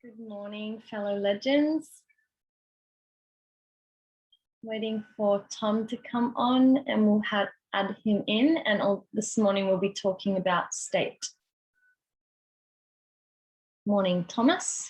Good morning, fellow legends. Waiting for Tom to come on and we'll add him in, and this morning we'll be talking about state. Morning, Thomas.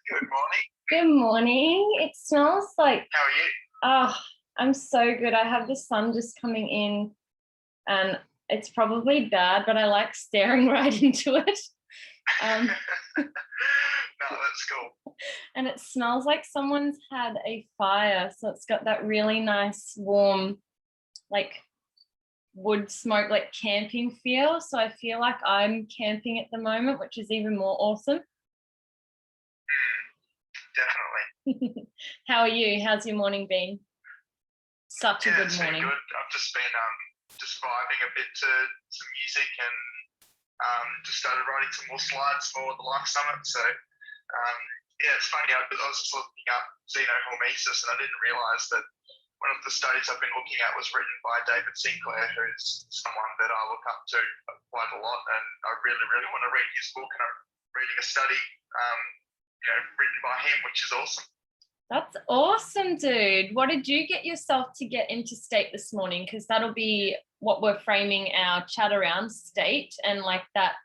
Good morning. Good morning. It smells like... How are you? Oh, I'm so good. I have the sun just coming in and it's probably bad, but I like staring right into it. No, that's cool. And it smells like someone's had a fire. So it's got that really nice, warm, like wood smoke, like camping feel. So I feel like I'm camping at the moment, which is even more awesome. Definitely. How are you? How's your morning been? Such a good morning. Been good. I've just been just vibing a bit to some music and just started writing some more slides for the Life Summit. So it's funny. I was just looking up xenohormesis and I didn't realise that one of the studies I've been looking at was written by David Sinclair, who's someone that I look up to quite a lot, and I really, really want to read his book, and I'm reading a study written by him, which is awesome. That's awesome, dude. What did you get yourself to get into state this morning? Because that'll be what we're framing our chat around, state, and like that,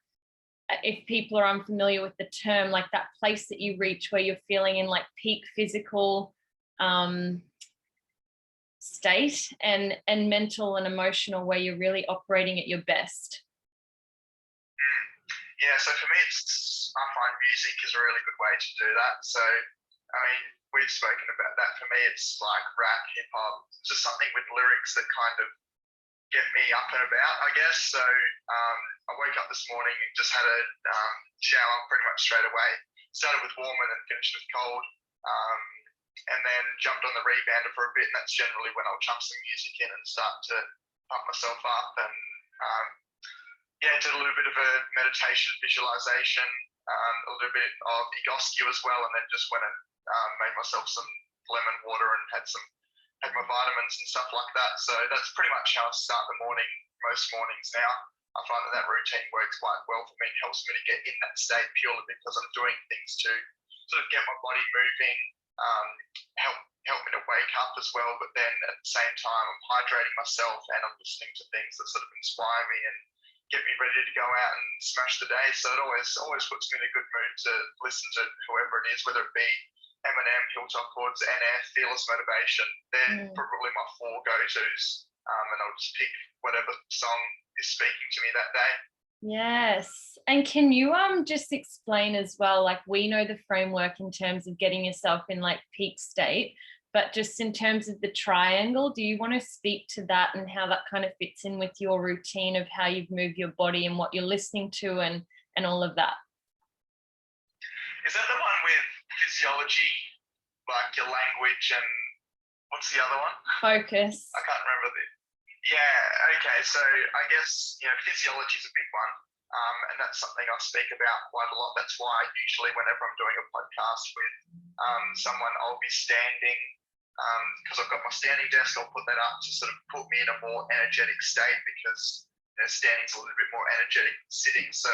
if people are unfamiliar with the term, like that place that you reach where you're feeling in like peak physical state and mental and emotional, where you're really operating at your best. Yeah, so for me, I find music is a really good way to do that. So, I mean, we've spoken about that. For me, it's like rap, hip hop, just something with lyrics that kind of get me up and about, I guess. So I woke up this morning and just had a shower pretty much straight away. Started with warm and then finished with cold. And then jumped on the rebounder for a bit, and that's generally when I'll chunk some music in and start to pump myself up. And did a little bit of a meditation, visualization, a little bit of egoscue as well, and then just went and made myself some lemon water and had my vitamins and stuff like that. So that's pretty much how I start the morning most mornings now. I find that routine works quite well for me. It helps me to get in that state purely because I'm doing things to sort of get my body moving, help me to wake up as well. But then at the same time, I'm hydrating myself and I'm listening to things that sort of inspire me and get me ready to go out and smash the day. So it always puts me in a good mood to listen to whoever it is, whether it be Eminem, Hilltop Chords, NF, Fearless Motivation. They're probably my four go-tos, and I'll just pick whatever song is speaking to me that day. Yes. And can you just explain as well, like we know the framework in terms of getting yourself in like peak state, but just in terms of the triangle, do you want to speak to that and how that kind of fits in with your routine of how you've moved your body and what you're listening to and all of that? Is that the one with physiology, like your language, and what's the other one? Focus. I can't remember Yeah, okay. So I guess, physiology is a big one. And that's something I speak about quite a lot. That's why usually whenever I'm doing a podcast with someone, I'll be standing, because I've got my standing desk, I'll put that up to sort of put me in a more energetic state, because standing's a little bit more energetic than sitting. So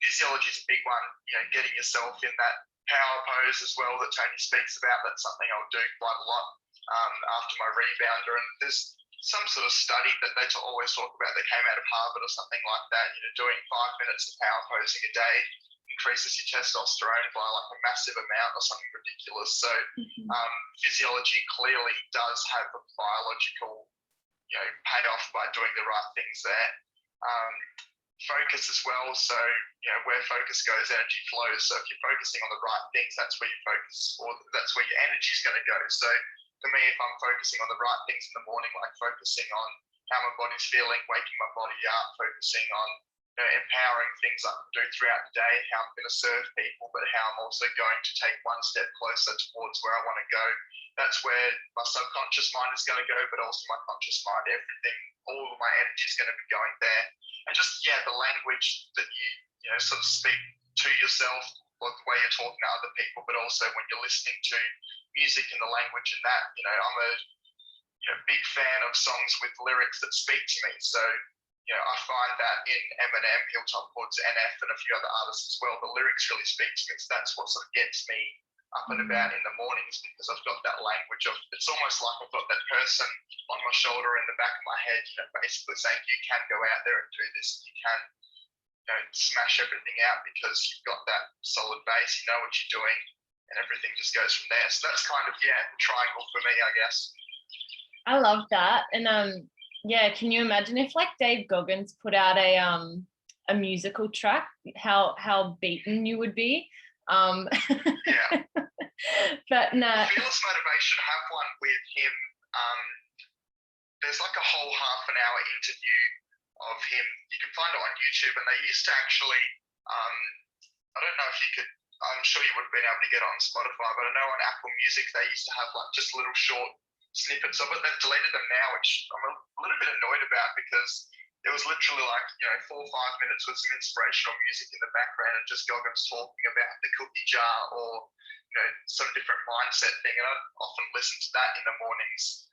physiology is a big one, getting yourself in that power pose as well that Tony speaks about. That's something I'll do quite a lot after my rebounder. And there's some sort of study that they always talk about that came out of Harvard or something like that, doing 5 minutes of power posing a day increases your testosterone by like a massive amount or something ridiculous. So physiology clearly does have a biological payoff by doing the right things there. Focus as well. So, where focus goes, energy flows. So if you're focusing on the right things, that's where you focus, or that's where your energy is going to go. So for me, if I'm focusing on the right things in the morning, like focusing on how my body's feeling, waking my body up, focusing on empowering things I can do throughout the day, how I'm going to serve people, but how I'm also going to take one step closer towards where I want to go. That's where my subconscious mind is going to go, but also my conscious mind. Everything, all of my energy is going to be going there. And just, the language that you sort of speak to yourself, the way you're talking to other people, but also when you're listening to music and the language and that. I'm a big fan of songs with lyrics that speak to me. So, I find that in Eminem, Hilltop Hoods, NF, and a few other artists as well, the lyrics really speak to me. So that's what sort of gets me up and about in the mornings, because I've got that language of, it's almost like I've got that person on my shoulder in the back of my head, basically saying, you can go out there and do this. You can, smash everything out because you've got that solid base, you know what you're doing, and everything just goes from there. So that's kind of, the triangle for me, I guess. I love that. And yeah, can you imagine if like Dave Goggins put out a musical track, how beaten you would be? Yeah. But no. Fearless Motivation, have one with him. There's like a whole half an hour interview of him. You can find it on YouTube, and they used to actually, I don't know if you could, I'm sure you would have been able to get it on Spotify, but I know on Apple Music they used to have like just little short snippets of it. They've deleted them now, which I'm a little bit annoyed about, because it was literally like 4 or 5 minutes with some inspirational music in the background and just Goggins talking about the cookie jar or some different mindset thing. And I often listen to that in the mornings.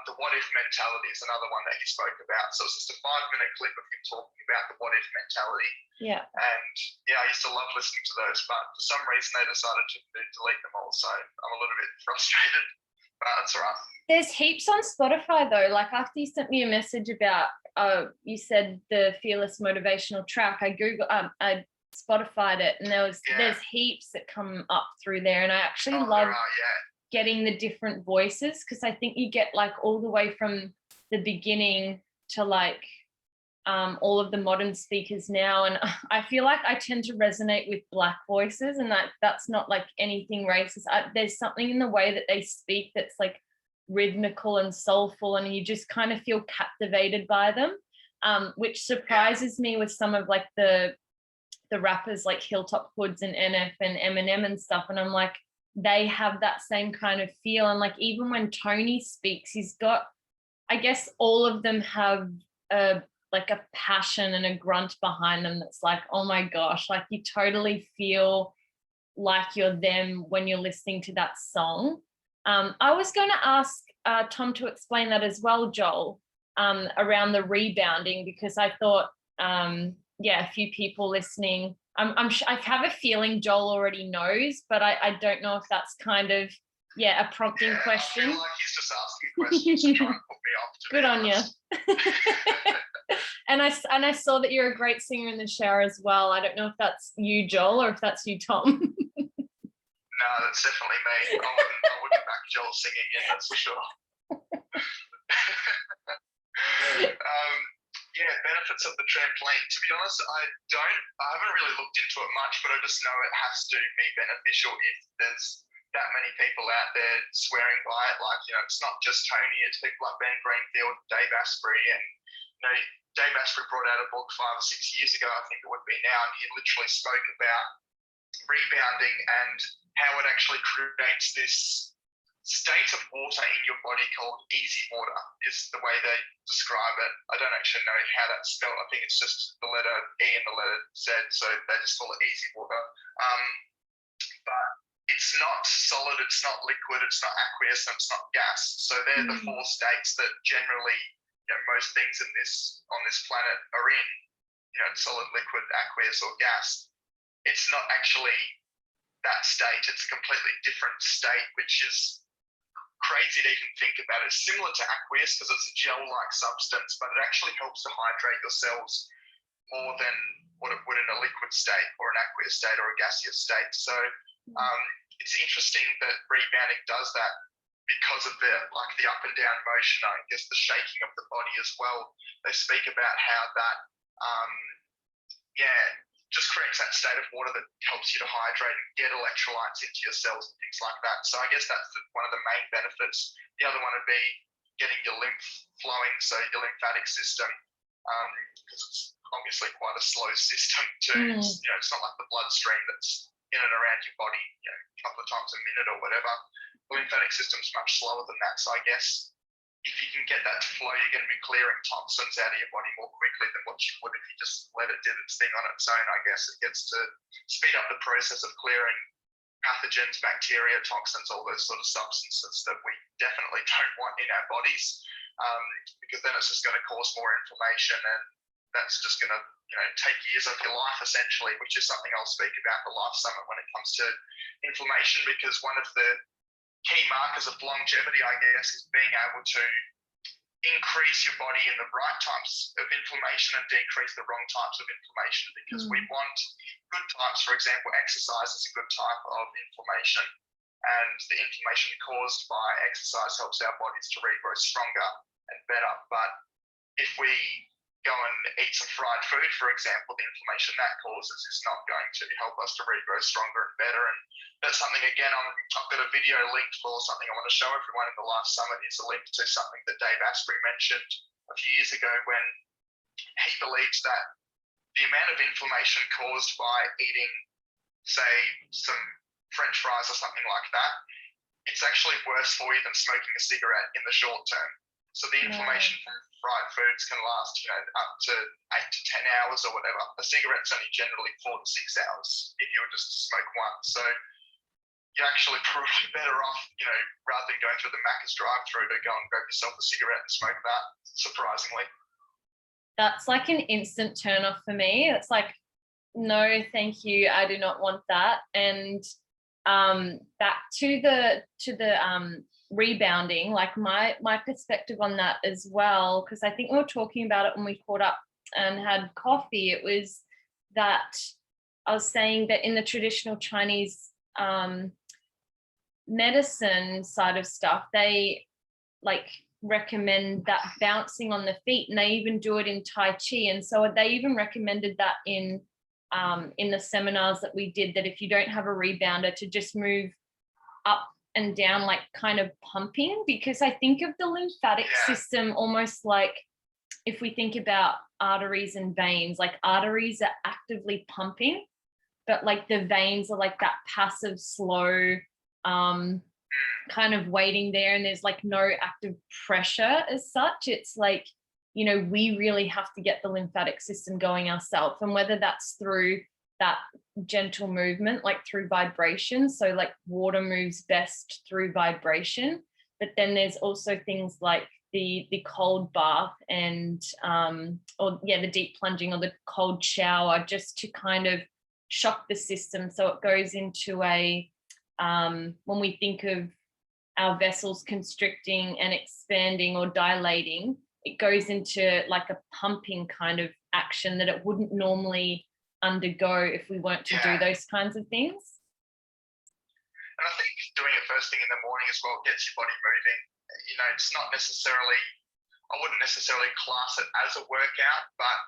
The what if mentality is another one that he spoke about. So it's just a 5-minute clip of him talking about the what if mentality. Yeah. And I used to love listening to those, but for some reason they decided to delete them all. So I'm a little bit frustrated, but that's all right. There's heaps on Spotify though. Like after you sent me a message about, you said the Fearless motivational track, I Spotify'd it, and there's heaps that come up through there, and I actually love getting the different voices, because I think you get like all the way from the beginning to like all of the modern speakers now, and I feel like I tend to resonate with Black voices, and that's not like anything racist. There's something in the way that they speak that's like rhythmical and soulful, and you just kind of feel captivated by them, which surprises me with some of like the rappers like Hilltop Hoods and NF and Eminem and stuff, and I'm like, they have that same kind of feel. And like even when Tony speaks, he's got, I guess all of them have a passion and a grunt behind them that's like, oh my gosh, like you totally feel like you're them when you're listening to that song. I was going to ask Tom to explain that as well, Joel, around the rebounding, because I thought, a few people listening, I have a feeling Joel already knows, but I don't know if that's kind of, a prompting question. I feel like he's just asking questions to try and put me off. Good on you. And I saw that you're a great singer in the shower as well. I don't know if that's you, Joel, or if that's you, Tom. No, that's definitely me. I wouldn't back Joel singing in, that's for sure. Benefits of the trampoline. To be honest, I haven't really looked into it much, but I just know it has to be beneficial if there's that many people out there swearing by it. Like, it's not just Tony, it's people like Ben Greenfield, Dave Asprey, and Dave Asprey brought out a book 5 or 6 years ago, I think it would be now, and he literally spoke about rebounding and how it actually creates this state of water in your body called easy water, is the way they describe it. I don't actually know how that's spelled. I think it's just the letter E and the letter Z, so they just call it easy water. But it's not solid, it's not liquid, it's not aqueous, and it's not gas. So they're the 4 states that generally most things on this planet are in. Solid, liquid, aqueous, or gas. It's not actually that state. It's a completely different state, which is crazy to even think about. It's similar to aqueous because it's a gel-like substance, but it actually helps to hydrate your cells more than what it would in a liquid state or an aqueous state or a gaseous state. So it's interesting that rebounding does that because of the up and down motion, I guess the shaking of the body as well. They speak about how that just creates that state of water that helps you to hydrate and get electrolytes into your cells and things like that. So I guess that's one of the main benefits. The other one would be getting your lymph flowing, so your lymphatic system, because it's obviously quite a slow system too. It's not like the bloodstream that's in and around your body a couple of times a minute or whatever. The lymphatic system's much slower than that. So I guess if you can get that to flow, you're going to be clearing toxins out of your body more quickly than what you would if you just let it do its thing on its own. I guess it gets to speed up the process of clearing pathogens, bacteria, toxins, all those sort of substances that we definitely don't want in our bodies, because then it's just going to cause more inflammation, and that's just going to take years of your life essentially, which is something I'll speak about at the Life Summit when it comes to inflammation, because one of the key markers of longevity, I guess, is being able to increase your body in the right types of inflammation and decrease the wrong types of inflammation, because we want good types. For example, exercise is a good type of inflammation, and the inflammation caused by exercise helps our bodies to regrow stronger and better. But if we go and eat some fried food, for example, the inflammation that causes is not going to help us to regrow stronger and better. And that's something, again, I've got a video linked for something I want to show everyone in the Life Summit. Is a link to something that Dave Asprey mentioned a few years ago, when he believes that the amount of inflammation caused by eating, say, some French fries or something like that, it's actually worse for you than smoking a cigarette in the short term. So the inflammation from fried foods can last, up to 8 to 10 hours or whatever. A cigarette's only generally 4 to 6 hours if you were just to smoke one. So you're actually probably better off, rather than going through the Macca's drive-through, to go and grab yourself a cigarette and smoke that, surprisingly. That's like an instant turn off for me. It's like, no, thank you. I do not want that. And back to the rebounding, like my perspective on that as well, because I think we were talking about it when we caught up and had coffee. It was that I was saying that in the traditional Chinese medicine side of stuff, they like recommend that bouncing on the feet, and they even do it in Tai Chi. And so they even recommended that in the seminars that we did, that if you don't have a rebounder, to just move up and down, like kind of pumping, because I think of the lymphatic system almost like, if we think about arteries and veins, like arteries are actively pumping, but like the veins are like that passive, slow, kind of waiting there, and there's like no active pressure as such. It's like, we really have to get the lymphatic system going ourselves, and whether that's through that gentle movement, like through vibration. So like water moves best through vibration, but then there's also things like the cold bath and the deep plunging or the cold shower, just to kind of shock the system. So it goes into a when we think of our vessels constricting and expanding or dilating, it goes into like a pumping kind of action that it wouldn't normally undergo if we weren't to do those kinds of things. And I think doing it first thing in the morning as well gets your body moving. It's not necessarily, I wouldn't necessarily class it as a workout, but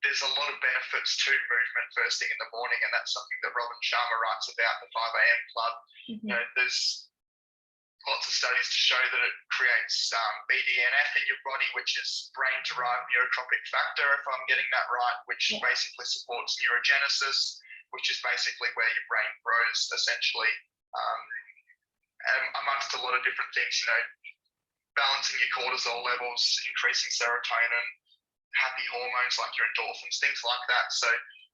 there's a lot of benefits to movement first thing in the morning, and that's something that Robin Sharma writes about, the 5 a.m. club. There's lots of studies to show that it creates BDNF in your body, which is brain-derived neurotrophic factor, if I'm getting that right, which basically supports neurogenesis, which is basically where your brain grows, essentially, amongst a lot of different things, balancing your cortisol levels, increasing serotonin, happy hormones like your endorphins, things like that. So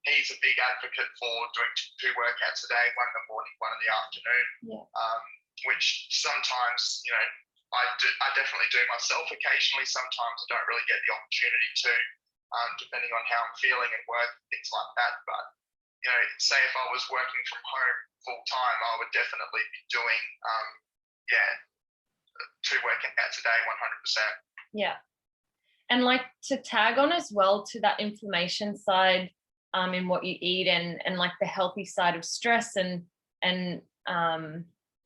he's a big advocate for doing 2 workouts a day, one in the morning, one in the afternoon. Which sometimes, I definitely do myself occasionally. Sometimes I don't really get the opportunity to, depending on how I'm feeling and work, things like that. But, say if I was working from home full time, I would definitely be doing, 2 workouts a day, 100%. Yeah. And like to tag on as well to that inflammation side in what you eat, and like the healthy side of stress and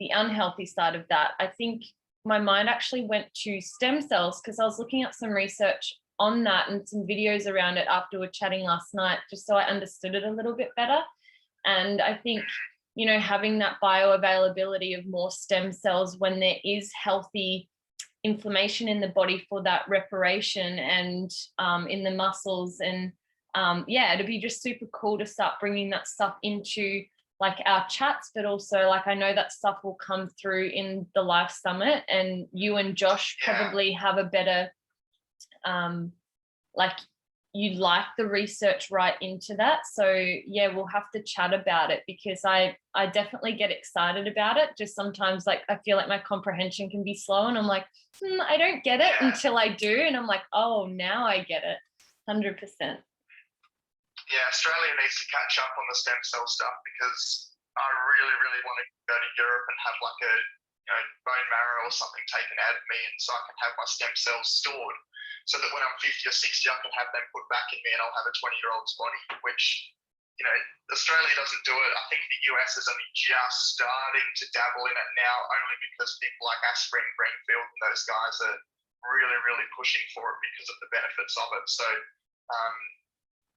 the unhealthy side of that, I think my mind actually went to stem cells, because I was looking at some research on that and some videos around it after we were chatting last night, just so I understood it a little bit better. And I think, having that bioavailability of more stem cells when there is healthy inflammation in the body for that reparation and in the muscles, and it'd be just super cool to start bringing that stuff into like our chats, but also like I know that stuff will come through in the Life Summit, and you and Josh probably have a better like you like the research right into that. So yeah, we'll have to chat about it, because I definitely get excited about it. Just sometimes like I feel like my comprehension can be slow, and I'm like, I don't get it until I do, and I'm like, oh, now I get it 100%. Yeah, Australia needs to catch up on the stem cell stuff, because I really, really want to go to Europe and have like a bone marrow or something taken out of me, and so I can have my stem cells stored, so that when I'm 50 or 60, I can have them put back in me, and I'll have a 20-year-old's body, which, Australia doesn't do it. I think the US is only just starting to dabble in it now, only because people like Aspirin, Greenfield, and those guys are really, really pushing for it because of the benefits of it. So,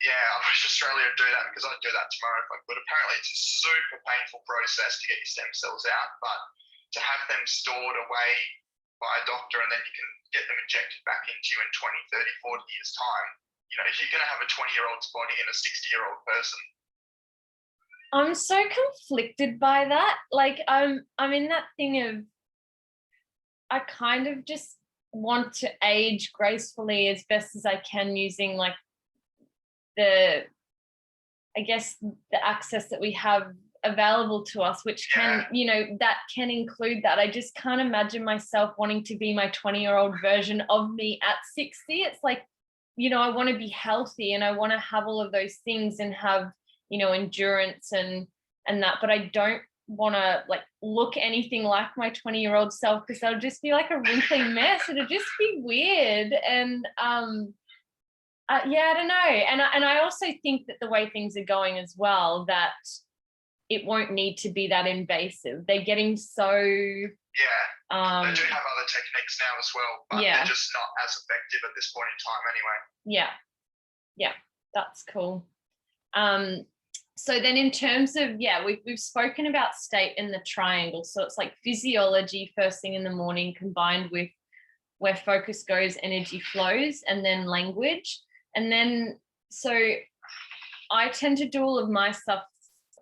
I wish Australia would do that, because I'd do that tomorrow if I could. Apparently, it's a super painful process to get your stem cells out, but to have them stored away by a doctor, and then you can get them injected back into you in 20, 30, 40 years' time. If you're going to have a 20-year-old's body in a 60-year-old person. I'm so conflicted by that. Like I'm in that thing of, I kind of just want to age gracefully as best as I can, using like the access that we have available to us, which can, that can include that. I just can't imagine myself wanting to be my 20-year-old version of me at 60. It's like, I want to be healthy, and I want to have all of those things, and have, endurance and that, but I don't want to like look anything like my 20-year-old self, because I'll just be like a wrinkly mess. It'll just be weird. And I don't know. And I also think that the way things are going as well, that it won't need to be that invasive. They're getting so... they do have other techniques now as well, but they're just not as effective at this point in time anyway. Yeah, that's cool. So then in terms of, we've spoken about state in the triangle. So it's like physiology first thing in the morning, combined with where focus goes, energy flows, and then language. And then, so I tend to do all of my stuff,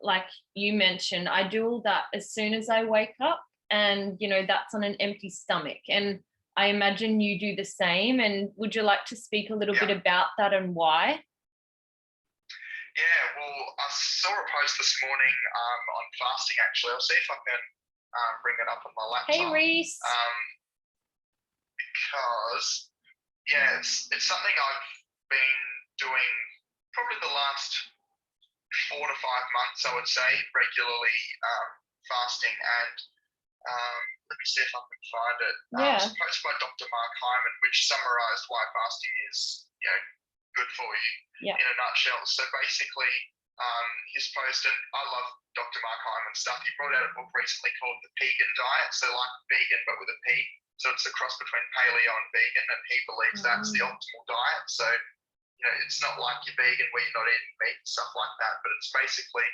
like you mentioned, I do all that as soon as I wake up, and, that's on an empty stomach. And I imagine you do the same. And would you like to speak a little bit about that and why? Yeah, well, I saw a post this morning on fasting, actually. I'll see if I can bring it up on my laptop. Hey, Reese. Because, it's something I've been doing probably the last 4 to 5 months, I would say, regularly fasting. And let me see if I can find it. It's a post by Dr. Mark Hyman, which summarized why fasting is, good for you in a nutshell. So basically, his post, and I love Dr. Mark Hyman stuff. He brought out a book recently called The Pegan Diet. So like vegan, but with a P. So it's a cross between paleo and vegan, and he believes that's the optimal diet. So, it's not like you're vegan where you're not eating meat and stuff like that, but it's basically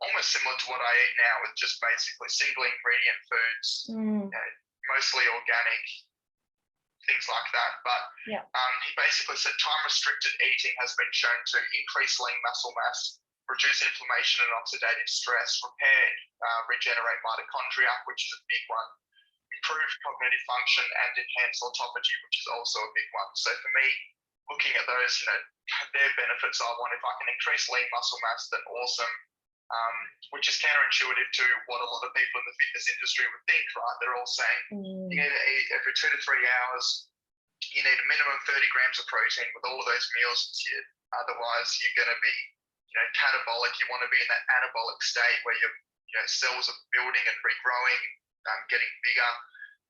almost similar to what I eat now, with just basically single ingredient foods, mostly organic, things like that. But he basically said time-restricted eating has been shown to increase lean muscle mass, reduce inflammation and oxidative stress, repair, regenerate mitochondria, which is a big one, improve cognitive function, and enhance autophagy, which is also a big one. So for me, looking at those, their benefits, I want, if I can increase lean muscle mass, then awesome. Which is counterintuitive to what a lot of people in the fitness industry would think, right? They're all saying you need to eat every 2 to 3 hours. You need a minimum 30 grams of protein with all of those meals. Otherwise, you're going to be, catabolic. You want to be in that anabolic state where your cells are building and regrowing, getting bigger.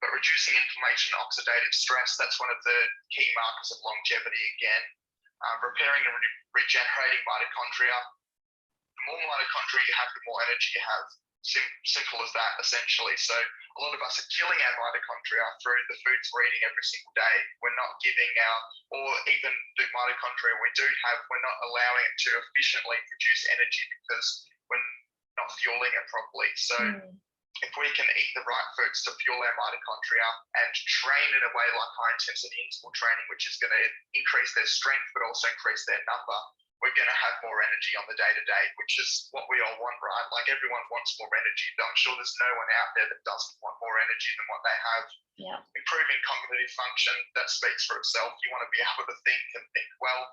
But reducing inflammation, oxidative stress, that's one of the key markers of longevity again. Repairing and regenerating mitochondria. The more mitochondria you have, the more energy you have. Simple as that, essentially. So a lot of us are killing our mitochondria through the foods we're eating every single day. We're not giving or even the mitochondria we do have, we're not allowing it to efficiently produce energy because we're not fueling it properly. So if we can eat the right foods to fuel our mitochondria and train in a way like high intensity interval training, which is going to increase their strength but also increase their number, we're going to have more energy on the day-to-day, which is what we all want, right? Like everyone wants more energy. I'm sure there's no one out there that doesn't want more energy than what they have. Yeah. Improving cognitive function, that speaks for itself. You want to be able to think and think well.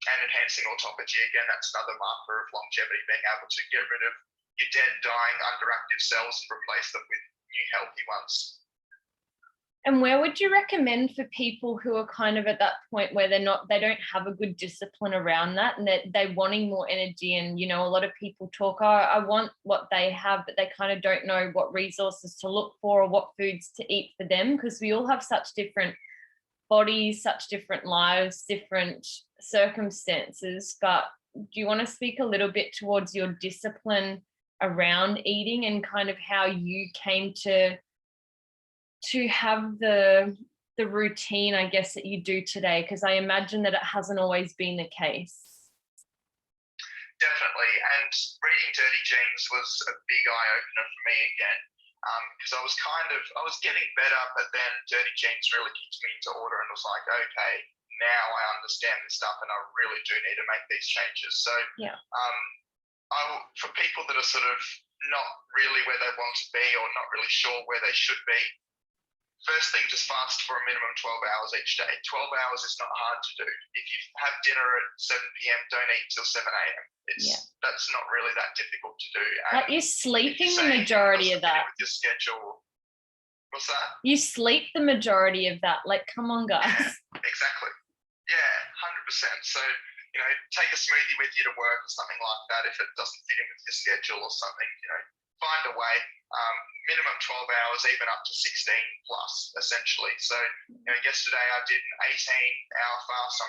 And enhancing autophagy, again, that's another marker of longevity, being able to get rid of your dead, dying, underactive cells and replace them with new healthy ones. And where would you recommend for people who are kind of at that point where they don't have a good discipline around that, and that they're wanting more energy? And, you know, a lot of people talk, oh, I want what they have, but they kind of don't know what resources to look for or what foods to eat for them, because we all have such different bodies, such different lives, different circumstances. But do you want to speak a little bit towards your discipline around eating and kind of how you came to have the routine, I guess, that you do today? Because I imagine that it hasn't always been the case. Definitely. And reading Dirty Genes was a big eye-opener for me again, because I was getting better, but then Dirty Genes really kicked me into order and was like, okay, now I understand this stuff and I really do need to make these changes. So yeah. For people that are sort of not really where they want to be or not really sure where they should be, first thing, just fast for a minimum 12 hours each day. 12 hours is not hard to do. If you have dinner at 7 p.m., don't eat till 7 a.m. That's not really that difficult to do. Like you're sleeping the majority of that. With your schedule. What's that? You sleep the majority of that. Like, come on, guys. Yeah, exactly. Yeah, 100%. So, you know, take a smoothie with you to work or something like that if it doesn't fit in with your schedule or something. You know, find a way. Minimum 12 hours, even up to 16 plus, essentially. So, you know, yesterday I did an 18-hour fast.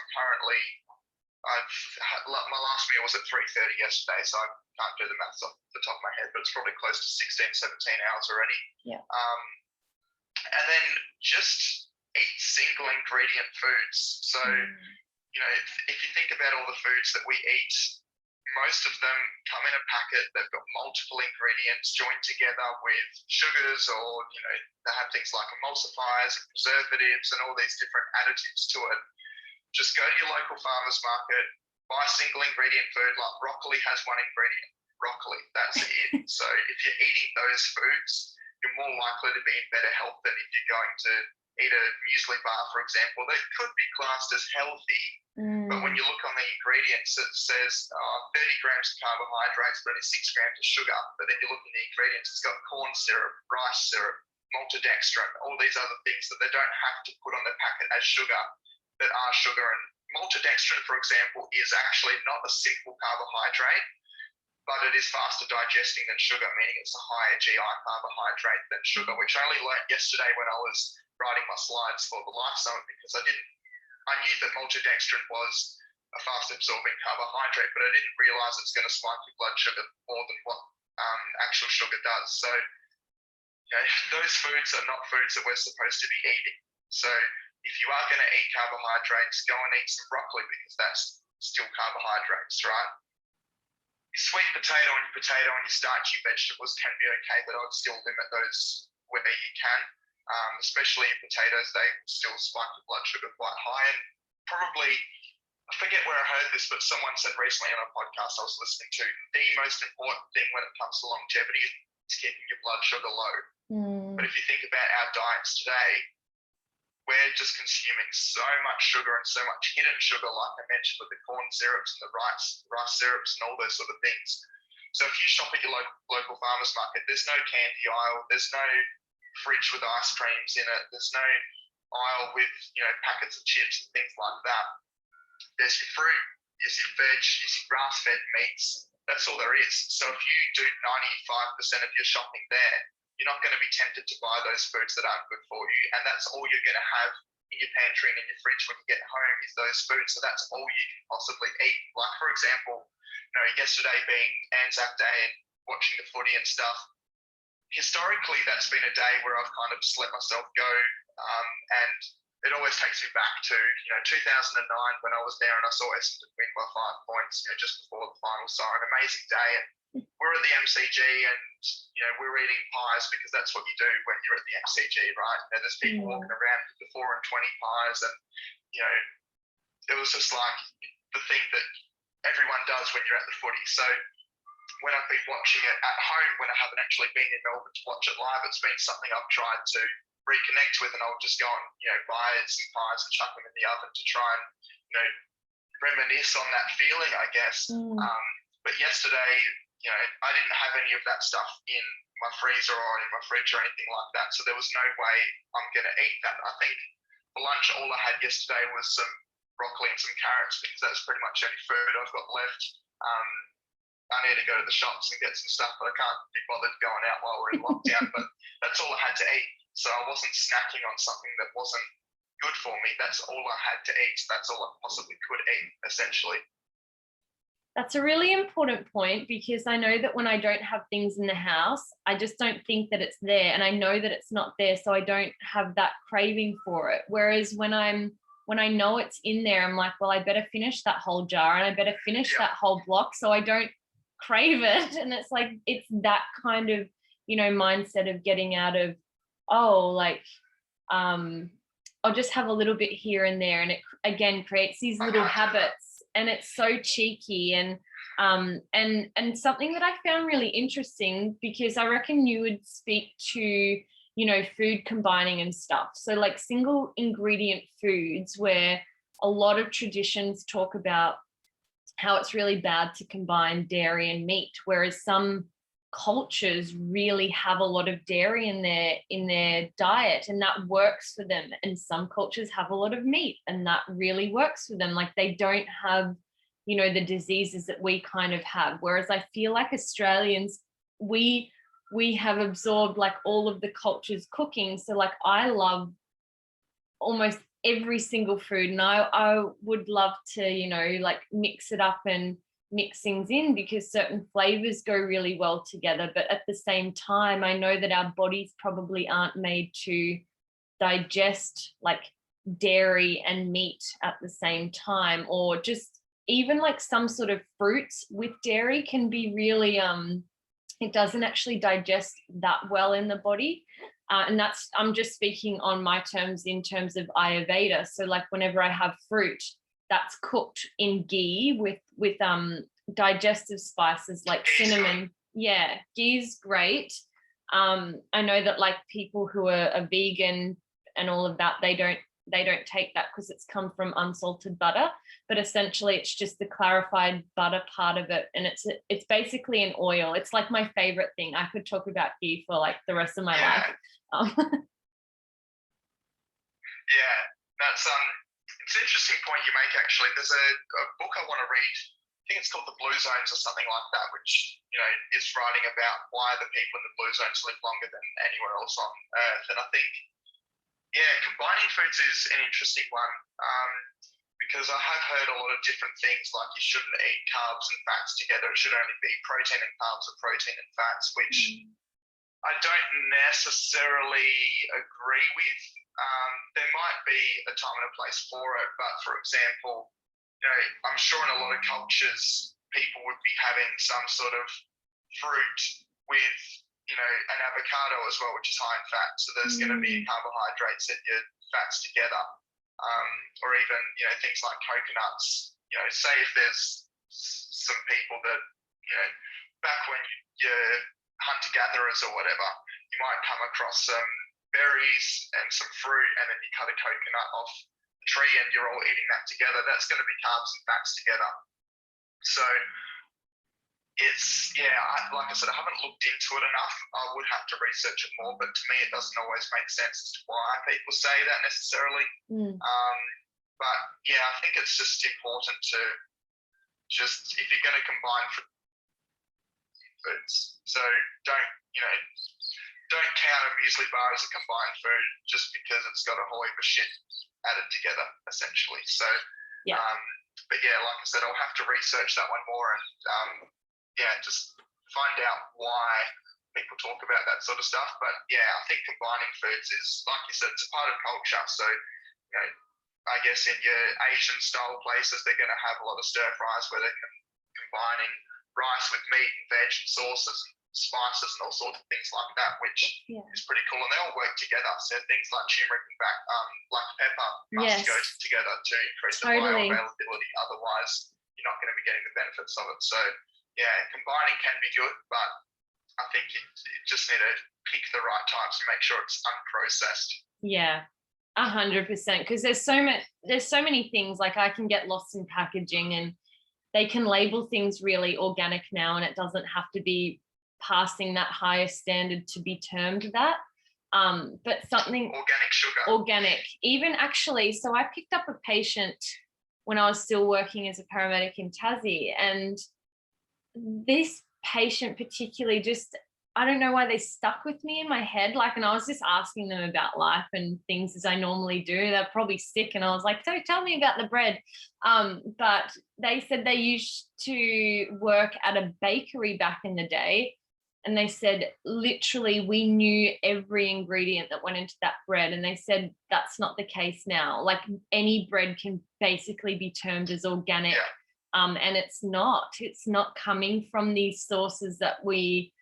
My last meal was at 3:30 yesterday, so I can't do the maths off the top of my head, but it's probably close to 16, 17 hours already. Yeah. And then just eat single ingredient foods. So, you know, if you think about all the foods that we eat, most of them come in a packet. They've got multiple ingredients joined together with sugars, or, you know, they have things like emulsifiers and preservatives and all these different additives to it. Just go to your local farmer's market, buy single ingredient food. Like broccoli has one ingredient, broccoli, that's it. So if you're eating those foods, you're more likely to be in better health than if you're going to eat a muesli bar, for example, that could be classed as healthy. But when you look on the ingredients, it says 30 grams of carbohydrates, but only 6 grams of sugar. But then you look in the ingredients, it's got corn syrup, rice syrup, maltodextrin, all these other things that they don't have to put on the packet as sugar, that are sugar. And maltodextrin, for example, is actually not a simple carbohydrate, but it is faster digesting than sugar, meaning it's a higher GI carbohydrate than sugar, which I only learned yesterday when I was writing my slides for the Life Summit, because I knew that maltodextrin was a fast absorbing carbohydrate, but I didn't realize it's going to spike your blood sugar more than what actual sugar does. So, you know, those foods are not foods that we're supposed to be eating. So if you are going to eat carbohydrates, go and eat some broccoli, because that's still carbohydrates, right? Your sweet potato and your starchy vegetables can be okay, but I would still limit those where you can. Especially potatoes, they still spike the blood sugar quite high. And probably, I forget where I heard this, but someone said recently on a podcast I was listening to, the most important thing when it comes to longevity is keeping your blood sugar low. But if you think about our diets today, we're just consuming so much sugar and so much hidden sugar, like I mentioned, with the corn syrups and the rice syrups and all those sort of things. So if you shop at your local farmer's market, there's no candy aisle, there's no fridge with ice creams in it, there's no aisle with, you know, packets of chips and things like that. There's your fruit, there's your veg, there's your grass-fed meats. That's all there is. So if you do 95% of your shopping there, you're not going to be tempted to buy those foods that aren't good for you, and that's all you're going to have in your pantry and in your fridge when you get home is those foods. So that's all you can possibly eat. Like, for example, you know, yesterday being Anzac Day and watching the footy and stuff, historically that's been a day where I've kind of just let myself go, and it always takes me back to, you know, 2009 when I was there and I saw Essendon win by 5 points, you know, just before the final. So an amazing day, and we're at the MCG and, you know, we're eating pies because that's what you do when you're at the MCG, right? You know, there's people walking around with the 4 and 20 pies, and, you know, it was just like the thing that everyone does when you're at the footy. So when I've been watching it at home, when I haven't actually been in Melbourne to watch it live, it's been something I've tried to reconnect with, and I'll just go and, buy some pies and chuck them in the oven to try and, reminisce on that feeling, I guess. But yesterday, I didn't have any of that stuff in my freezer or in my fridge or anything like that. So there was no way I'm going to eat that. I think for lunch, all I had yesterday was some broccoli and some carrots, because that's pretty much any food I've got left. I need to go to the shops and get some stuff, but I can't be bothered going out while we're in lockdown. But that's all I had to eat. So I wasn't snacking on something that wasn't good for me. That's all I had to eat. So that's all I possibly could eat, essentially. That's a really important point, because I know that when I don't have things in the house, I just don't think that it's there, and I know that it's not there, so I don't have that craving for it. Whereas when I know it's in there, I'm like, well, I better finish that whole jar, and I better finish that whole block so I don't crave it. And it's like, it's that kind of, mindset of getting out of, I'll just have a little bit here and there, and it again creates these little habits, and it's so cheeky. And something that I found really interesting, because I reckon you would speak to, food combining and stuff. So like single ingredient foods, where a lot of traditions talk about how it's really bad to combine dairy and meat, whereas some cultures really have a lot of dairy in their diet, and that works for them. And some cultures have a lot of meat, and that really works for them. Like, they don't have, the diseases that we kind of have. Whereas I feel like Australians, we have absorbed like all of the culture's cooking. So like, I love almost every single food, and I would love to, like mix it up and mix things in, because certain flavors go really well together. But at the same time, I know that our bodies probably aren't made to digest like dairy and meat at the same time, or just even like some sort of fruits with dairy can be really it doesn't actually digest that well in the body. And that's, I'm just speaking on my terms in terms of Ayurveda. So like, whenever I have fruit that's cooked in ghee with digestive spices like cinnamon, ghee's great. I know that like people who are vegan and all of that, they don't take that because it's come from unsalted butter, but essentially it's just the clarified butter part of it, and it's basically an oil. It's like my favorite thing. I could talk about ghee for like the rest of my life. Yeah, that's it's an interesting point you make, actually. There's a book I want to read. I think it's called The Blue Zones or something like that, which is writing about why the people in the blue zones live longer than anywhere else on Earth. And I think, combining foods is an interesting one, because I have heard a lot of different things, like you shouldn't eat carbs and fats together. It should only be protein and carbs, or protein and fats, which I don't necessarily agree with. There might be a time and a place for it, but for example, I'm sure in a lot of cultures, people would be having some sort of fruit with, an avocado as well, which is high in fat. So there's going to be carbohydrates and your fats together, or even, things like coconuts. Say if there's some people that, back when you're hunter-gatherers or whatever, you might come across some berries and some fruit, and then you cut a coconut off the tree and you're all eating that together. That's going to be carbs and fats together. So it's, like I said, I haven't looked into it enough. I would have to research it more, but to me it doesn't always make sense as to why people say that necessarily. But I think it's just important to if you're going to combine foods, so don't count a muesli bar as a combined food just because it's got a whole heap of shit added together, essentially. So, but like I said, I'll have to research that one more and just find out why people talk about that sort of stuff. But I think combining foods is, like you said, it's a part of culture. So, I guess in your Asian style places, they're going to have a lot of stir fries where they're combining rice with meat and veg and sauces and spices and all sorts of things like that, which is pretty cool. And they all work together. So things like turmeric and black pepper must go together to increase the bioavailability. Otherwise, you're not going to be getting the benefits of it. So yeah, combining can be good, but I think you just need to pick the right types and make sure it's unprocessed. Yeah, 100%. Because there's so many things, like I can get lost in packaging, and they can label things really organic now, and it doesn't have to be passing that higher standard to be termed that. But something organic sugar, organic, even actually. So I picked up a patient when I was still working as a paramedic in Tassie, and this patient particularly, just, I don't know why they stuck with me in my head. Like, and I was just asking them about life and things as I normally do. They're probably sick, and I was like, so tell me about the bread. But they said they used to work at a bakery back in the day. And they said, literally, we knew every ingredient that went into that bread. And they said, that's not the case now. Like, any bread can basically be termed as organic. And it's not coming from these sources that we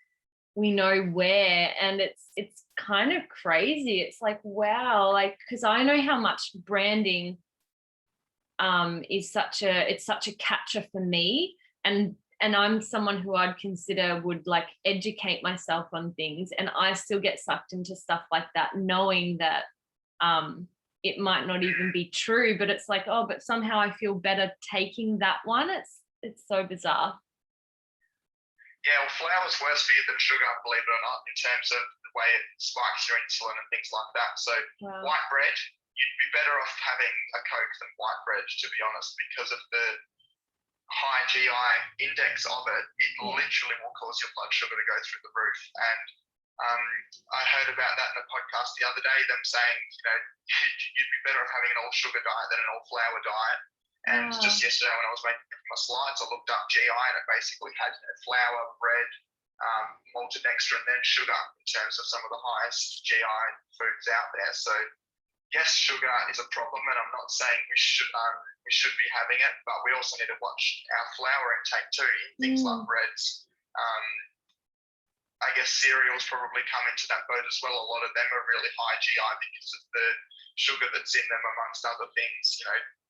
know where. And it's kind of crazy. It's like, wow, like, because I know how much branding is such a catcher for me. And I'm someone who I'd consider would like educate myself on things, and I still get sucked into stuff like that, knowing that it might not even be true, but it's like, oh, but somehow I feel better taking that one. It's so bizarre. Yeah, well, flour's worse for you than sugar, believe it or not, in terms of the way it spikes your insulin and things like that. So white bread, you'd be better off having a Coke than white bread, to be honest, because of the high GI index of it. It literally will cause your blood sugar to go through the roof. And I heard about that in a podcast the other day, them saying, you'd be better off having an all sugar diet than an all flour diet. And just yesterday when I was making my slides, I looked up GI, and it basically had flour, bread, malted extra, and then sugar in terms of some of the highest GI foods out there. So yes, sugar is a problem, and I'm not saying we should be having it, but we also need to watch our flour intake too in things like breads. I guess cereals probably come into that boat as well. A lot of them are really high GI because of the sugar that's in them, amongst other things.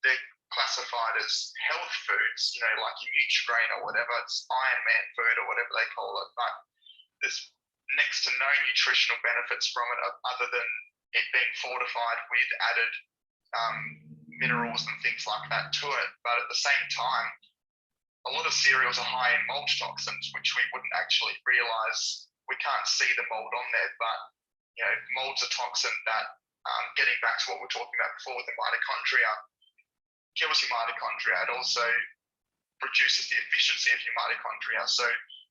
They're classified as health foods, like your Nutrigrain or whatever. It's Iron Man food or whatever they call it, but there's next to no nutritional benefits from it other than it being fortified with added minerals and things like that to it. But at the same time, a lot of cereals are high in mold toxins, which we wouldn't actually realise. We can't see the mold on there, but mold's a toxin that, getting back to what we were talking about before with the mitochondria, kills your mitochondria. It also reduces the efficiency of your mitochondria. So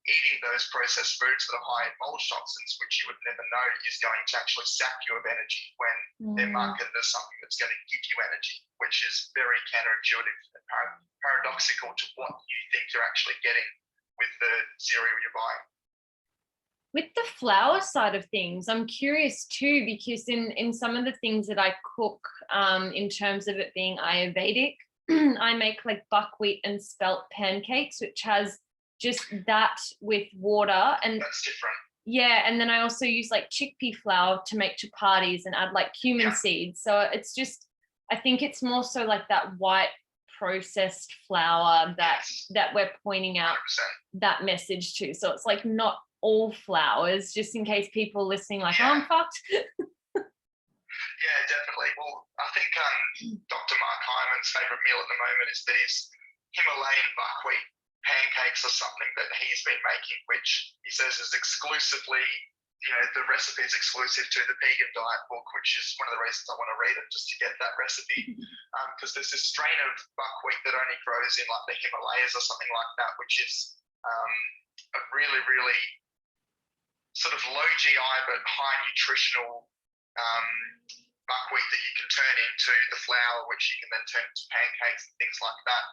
eating those processed foods that are high in mold toxins, which you would never know, is going to actually sap you of energy when they're marketed as something that's going to give you energy, which is very counterintuitive and paradoxical to what you think you're actually getting with the cereal you're buying. With the flour side of things, I'm curious too, because in some of the things that I cook, in terms of it being Ayurvedic, I make like buckwheat and spelt pancakes, which has just that with water, and that's different. Yeah, and then I also use like chickpea flour to make chapatis and add like cumin seeds. So it's just, I think it's more so like that white processed flour that we're pointing out 100%. That message to. So it's like not all flours, just in case people listening like, oh, I'm fucked. Yeah, definitely. Well, I think Dr. Mark Hyman's favourite meal at the moment is that his Himalayan buckwheat pancakes are something that he's been making, which he says is exclusively, the recipe is exclusive to the Vegan Diet book, which is one of the reasons I want to read it, just to get that recipe. Because there's this strain of buckwheat that only grows in like the Himalayas or something like that, which is a really, really sort of low GI but high nutritional buckwheat that you can turn into the flour, which you can then turn into pancakes and things like that.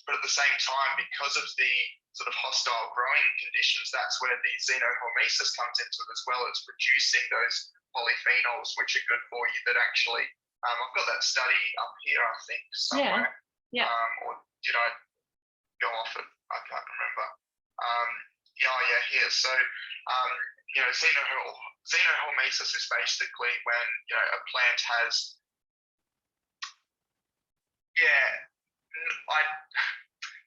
But at the same time, because of the sort of hostile growing conditions, that's where the xenohormesis comes into it as well. It's producing those polyphenols, which are good for you, that actually, I've got that study up here, I think, somewhere. Or did I go off it? I can't remember. Here. So, xenohormesis is basically when, a plant has,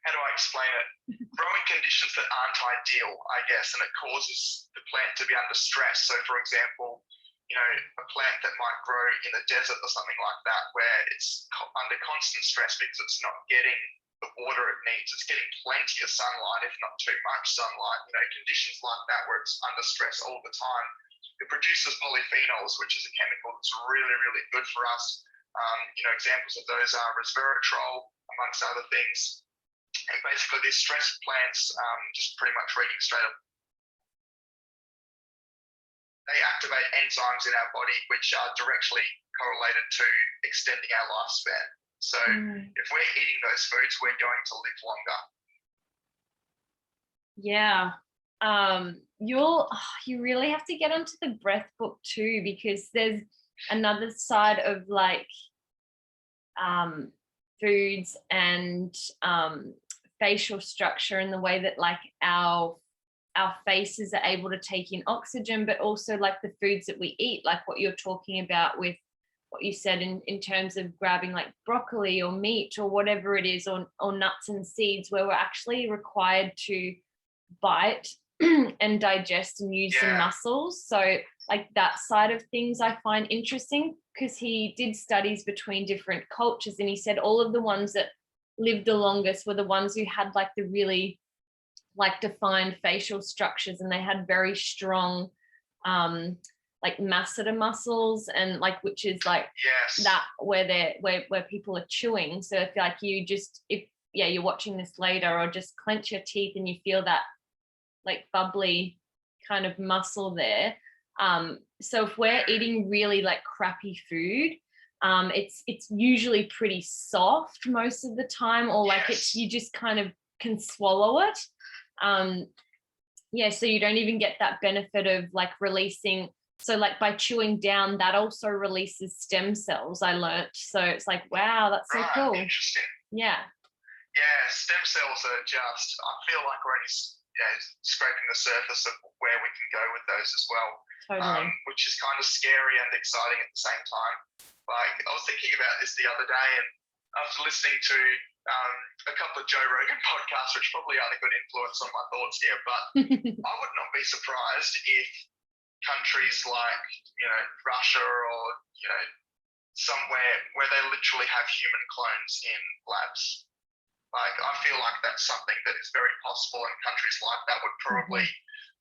how do I explain it? Growing conditions that aren't ideal, I guess, and it causes the plant to be under stress. So, for example, a plant that might grow in the desert or something like that, where it's under constant stress because it's not getting the water it needs. It's getting plenty of sunlight, if not too much sunlight. Conditions like that where it's under stress all the time. It produces polyphenols, which is a chemical that's really, really good for us. Examples of those are resveratrol, amongst other things. And basically, these stress plants, just pretty much reading straight up, they activate enzymes in our body which are directly correlated to extending our lifespan. So if we're eating those foods, we're going to live longer. Yeah. You really have to get onto the breath book too, because there's another side of like foods and facial structure and the way that like our faces are able to take in oxygen, but also like the foods that we eat, like what you're talking about with what you said in terms of grabbing like broccoli or meat or whatever it is, or nuts and seeds, where we're actually required to bite and digest and use the muscles. So like that side of things I find interesting, because he did studies between different cultures, and he said all of the ones that lived the longest were the ones who had like the really like defined facial structures, and they had very strong like masseter muscles, and like, which is like that where people are chewing. So if like you're watching this later, or just clench your teeth and you feel that like bubbly kind of muscle there. So if we're eating really like crappy food, it's usually pretty soft most of the time, or like you just kind of can swallow it. So you don't even get that benefit of like releasing. So like by chewing down, that also releases stem cells, I learnt. So it's like, wow, that's so cool. Interesting. Yeah, stem cells are just, I feel like we're only scraping the surface of where we can go with those as well. Totally. Which is kind of scary and exciting at the same time. Like, I was thinking about this the other day, and after listening to a couple of Joe Rogan podcasts, which probably aren't a good influence on my thoughts here, but I would not be surprised if countries like, Russia or, somewhere where they literally have human clones in labs. Like, I feel like that's something that is very possible, and countries like that would probably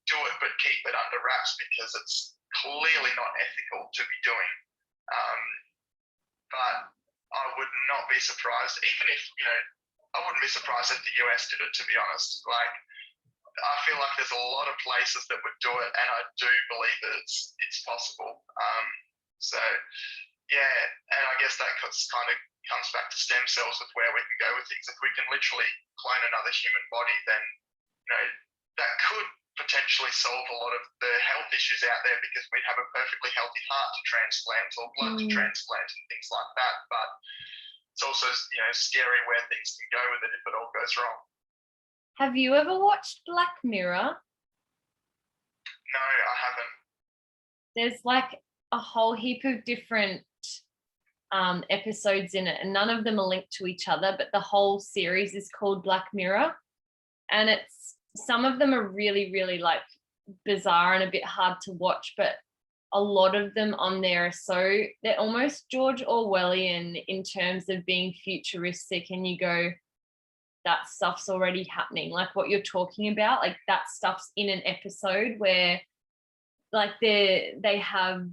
do it, but keep it under wraps because it's clearly not ethical to be doing. But I would not be surprised, even if, I wouldn't be surprised if the US did it, to be honest. Like, I feel like there's a lot of places that would do it, and I do believe that it's possible. And I guess that kind of comes back to stem cells with where we can go with things. If we can literally clone another human body, then that could potentially solve a lot of the health issues out there, because we'd have a perfectly healthy heart to transplant or blood to transplant and things like that. But it's also scary where things can go with it if it all goes wrong. Have you ever watched Black Mirror? No, I haven't. There's like a whole heap of different episodes in it, and none of them are linked to each other, but the whole series is called Black Mirror, and some of them are really, really like bizarre and a bit hard to watch, but a lot of them on there they're almost George Orwellian in terms of being futuristic, and you go, that stuff's already happening. Like what you're talking about, like that stuff's in an episode where like they have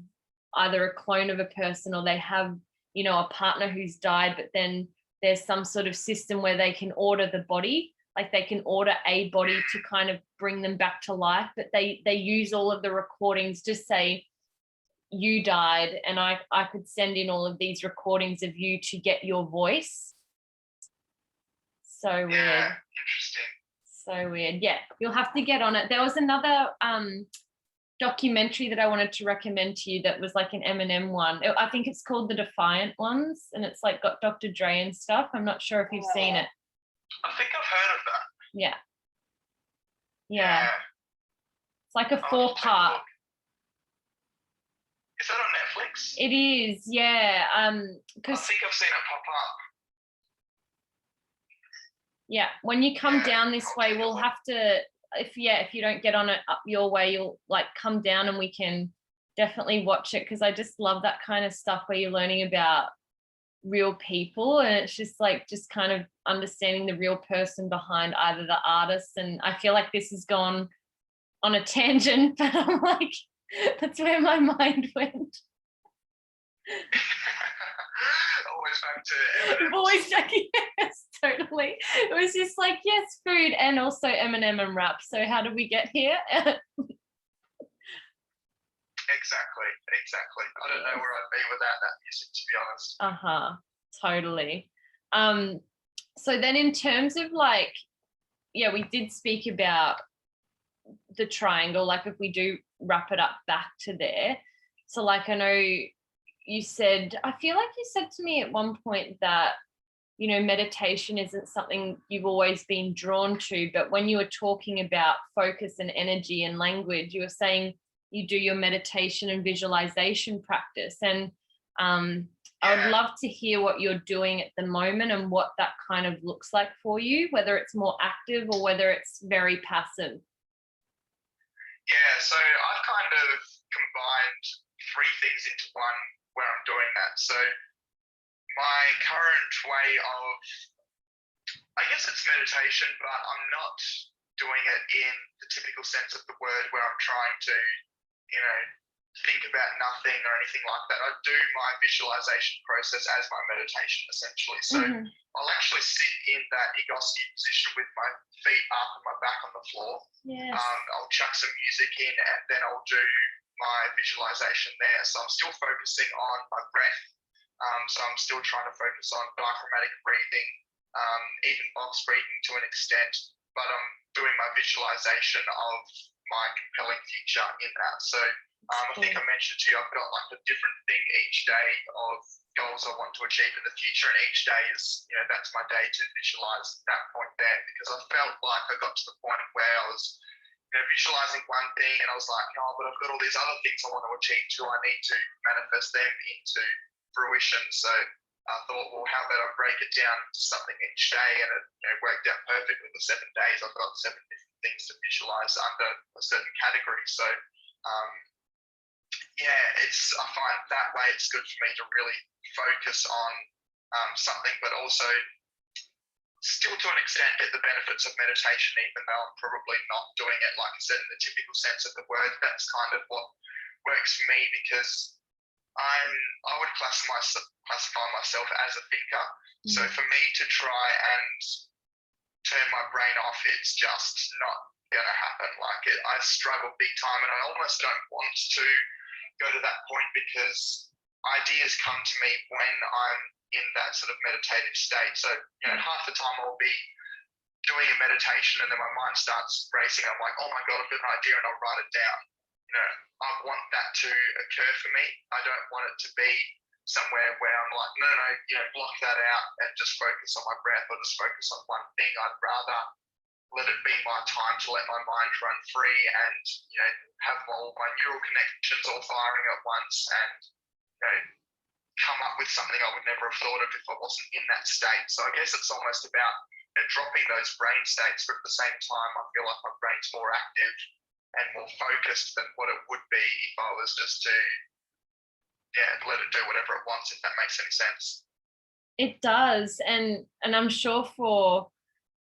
either a clone of a person, or they have, a partner who's died, but then there's some sort of system where they can order the body, like they can order a body to kind of bring them back to life, but they use all of the recordings to say you died, and I could send in all of these recordings of you to get your voice. So weird. Yeah, interesting. So weird. Yeah, you'll have to get on it. There was another documentary that I wanted to recommend to you that was like an Eminem one. I think it's called The Defiant Ones, and it's like got Dr. Dre and stuff. I'm not sure if you've seen it. I think I've heard of that. Yeah. It's like a 4-part. Is that on Netflix? It is, yeah. I think I've seen it pop up. Yeah, when you come down this way, we'll ultimately. have to, if you don't get on it up your way, you'll like come down and we can definitely watch it, because I just love that kind of stuff where you're learning about real people, and it's just like just kind of understanding the real person behind either the artist. And I feel like this has gone on a tangent, but I'm like, that's where my mind went. Always back to M&Ms. Always checking. Yes, totally. It was just like, yes, food and also M&M and wrap. So how did we get here? Exactly. I don't know where I'd be without that music, to be honest. Totally. So then in terms of like, yeah, we did speak about the triangle, like if we do wrap it up back to there. So like I know you said, I feel like you said to me at one point that, you know, meditation isn't something you've always been drawn to, but when you were talking about focus and energy and language, you were saying you do your meditation and visualization practice. And I would love to hear what you're doing at the moment and what that kind of looks like for you, whether it's more active or whether it's very passive. Yeah, so I've kind of combined three things into one where I'm doing that. So my current way of, I guess it's meditation, but I'm not doing it in the typical sense of the word where I'm trying to, you know, think about nothing or anything like that. I do my visualization process as my meditation essentially. So I'll actually sit in that Egoscue position with my feet up and my back on the floor. Yes. I'll chuck some music in and then I'll do my visualization there. So I'm still focusing on my breath. So I'm still trying to focus on diaphragmatic breathing, even box breathing to an extent, but I'm doing my visualization of my compelling future in that. So I think I mentioned to you, I've got like a different thing each day of goals I want to achieve in the future, and each day is, you know, that's my day to visualize that point there, because I felt like I got to the point where I was, you know, visualizing one thing and I was like, oh, but I've got all these other things I want to achieve too. I need to manifest them into fruition. So I thought, well, how about I break it down to something each day, and it, you know, worked out perfectly. The 7 days I've got 7 different things to visualize under a certain category. So I find that way it's good for me to really focus on something, but also still to an extent get the benefits of meditation, even though I'm probably not doing it, like I said, in the typical sense of the word. That's kind of what works for me, because I would classify myself as a thinker. So for me to try and turn my brain off, it's just not going to happen. Like I struggle big time, and I almost don't want to go to that point, because ideas come to me when I'm in that sort of meditative state. So, you know, half the time I'll be doing a meditation and then my mind starts racing. I'm like, oh my God, I've got an idea, and I'll write it down. You know, I want that to occur for me. I don't want it to be somewhere where I'm like, no, you know, block that out and just focus on my breath or just focus on one thing. I'd rather let it be my time to let my mind run free and, you know, have all my neural connections all firing at once and, you know, come up with something I would never have thought of if I wasn't in that state. So I guess it's almost about, you know, dropping those brain states, but at the same time, I feel like my brain's more active and more focused than what it would be if I was just to, let it do whatever it wants, if that makes any sense. It does. And I'm sure for,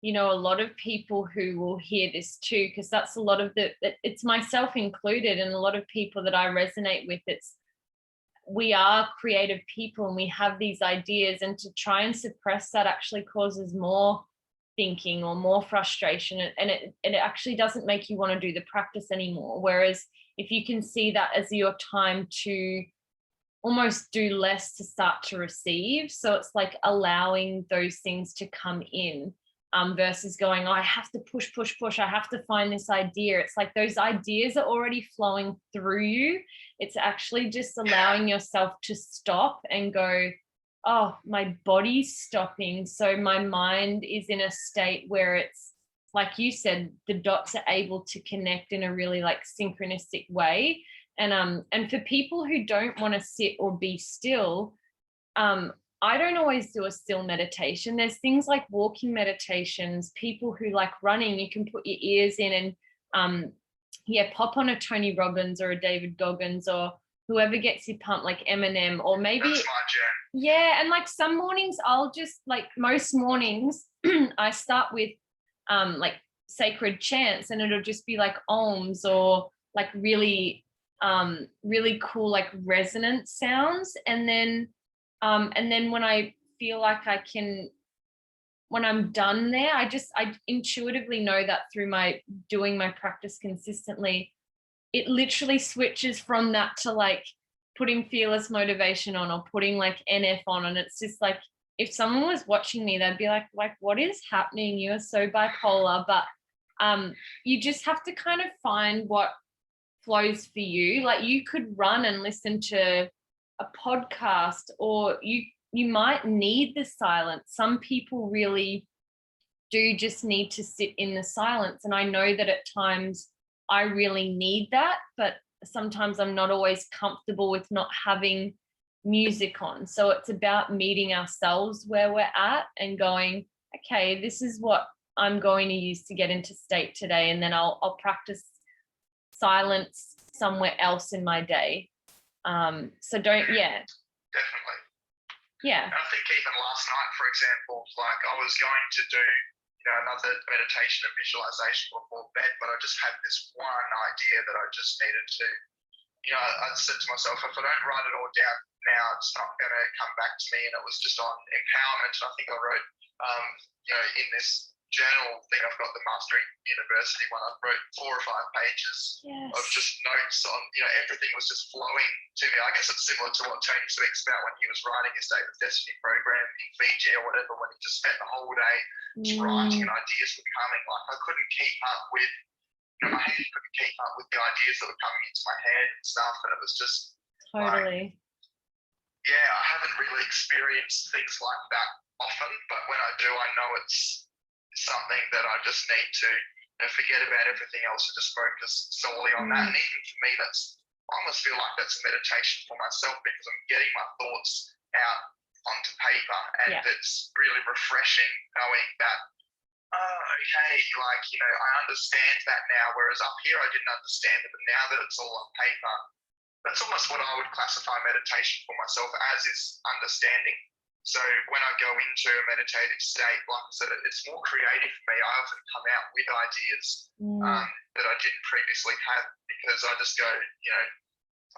you know, a lot of people who will hear this too, because that's a lot of it's myself included, and a lot of people that I resonate with, we are creative people and we have these ideas, and to try and suppress that actually causes more thinking or more frustration, and it actually doesn't make you want to do the practice anymore. Whereas if you can see that as your time to almost do less to start to receive, so it's like allowing those things to come in, versus going, oh, I have to push, I have to find this idea. It's like those ideas are already flowing through you. It's actually just allowing yourself to stop and go, oh, my body's stopping. So my mind is in a state where it's, like you said, the dots are able to connect in a really like synchronistic way. And for people who don't want to sit or be still, I don't always do a still meditation. There's things like walking meditations, people who like running, you can put your ears in and pop on a Tony Robbins or a David Goggins or whoever gets you pumped, like Eminem, or maybe That's my jam. yeah. And like some mornings I'll just, like most mornings I start with like sacred chants, and it'll just be like ohms or like really really cool like resonant sounds. And then when I feel like when I'm done there, I intuitively know that through my doing my practice consistently, it literally switches from that to like putting fearless motivation on or putting like NF on. And it's just like, if someone was watching me, they'd be like, what is happening? You're so bipolar. But you just have to kind of find what flows for you. Like you could run and listen to a podcast, or you might need the silence. Some people really do just need to sit in the silence. And I know that at times I really need that, but sometimes I'm not always comfortable with not having music on. So it's about meeting ourselves where we're at and going, okay, this is what I'm going to use to get into state today. And then I'll practice silence somewhere else in my day. So don't, yeah. Definitely. Yeah. And I think even last night, for example, like I was going to do, another meditation and visualization before bed, but I just had this one idea that I just needed to, I said to myself, if I don't write it all down now, it's not going to come back to me. And it was just on empowerment. And I think I wrote, in this journal thing I've got, the Mastery University one, I wrote 4 or 5 pages of just notes on, everything was just flowing to me. I guess it's similar to what Tony speaks about when he was writing his David Destiny program in Fiji or whatever, when he just spent the whole day just writing and ideas were coming. Like I couldn't keep up with, my head couldn't keep up with the ideas that were coming into my head and stuff. And it was just totally. I haven't really experienced things like that often, but when I do, I know it's something that I just need to forget about everything else and just focus solely on that. And even for me, I almost feel like that's a meditation for myself, because I'm getting my thoughts out onto paper, and it's really refreshing knowing that, okay, like, I understand that now, whereas up here I didn't understand it, but now that it's all on paper, that's almost what I would classify meditation for myself as, is understanding. So when I go into a meditative state, like I said, it's more creative for me. I often come out with ideas that I didn't previously have, because I just go,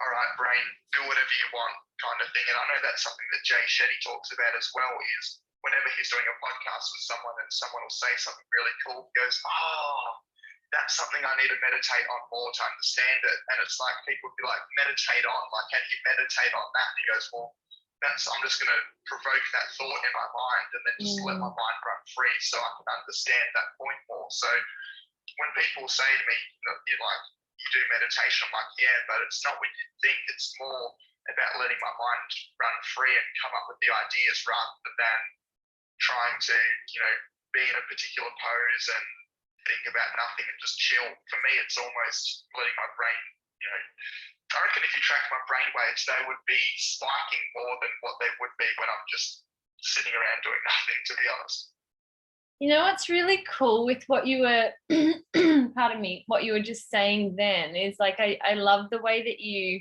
all right, brain, do whatever you want kind of thing. And I know that's something that Jay Shetty talks about as well, is whenever he's doing a podcast with someone and someone will say something really cool, he goes, that's something I need to meditate on more to understand it. And it's like, people would be like, meditate on, like, how do you meditate on that? And he goes, well, I'm just going to provoke that thought in my mind and then just let my mind run free so I can understand that point more. So when people say to me, you do meditation, I'm like, yeah, but it's not what you think. It's more about letting my mind run free and come up with the ideas rather than trying to, be in a particular pose and think about nothing and just chill. For me, it's almost letting my brain, I reckon if you track my brain waves, they would be spiking more than what they would be when I'm just sitting around doing nothing, to be honest. What's really cool with what you were, pardon me, what you were just saying then is like, I love the way that you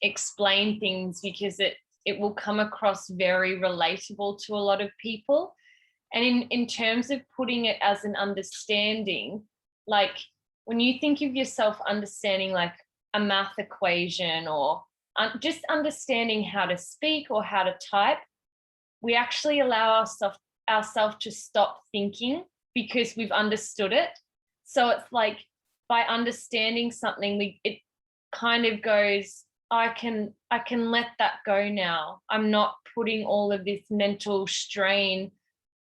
explain things, because it will come across very relatable to a lot of people. And in terms of putting it as an understanding, like when you think of yourself understanding like a math equation or just understanding how to speak or how to type, we actually allow ourselves to stop thinking because we've understood it. So it's like by understanding something, it kind of goes, I can let that go now. I'm not putting all of this mental strain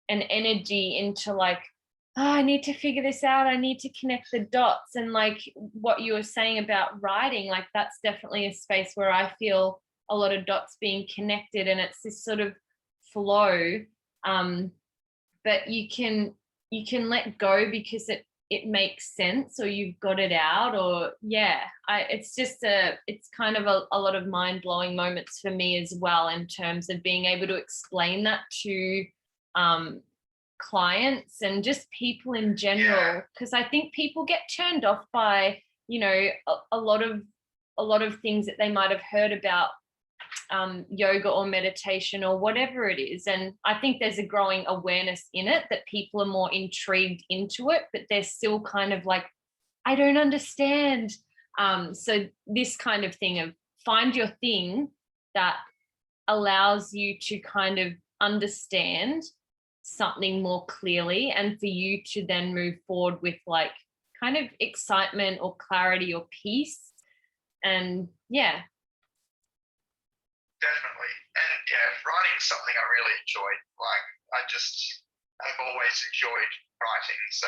and energy into like, I need to figure this out. I need to connect the dots. And like what you were saying about writing, like that's definitely a space where I feel a lot of dots being connected, and it's this sort of flow. But you can let go because it makes sense or you've got it out, or it's kind of a lot of mind-blowing moments for me as well, in terms of being able to explain that to clients and just people in general, because I think people get turned off by, you know, a lot of things that they might have heard about yoga or meditation or whatever it is. And I think there's a growing awareness in it that people are more intrigued into it, but they're still kind of like, I don't understand. So this kind of thing of find your thing that allows you to kind of understand something more clearly, and for you to then move forward with like kind of excitement or clarity or peace. And Definitely. And writing is something I really enjoy. Like, I've always enjoyed writing. So,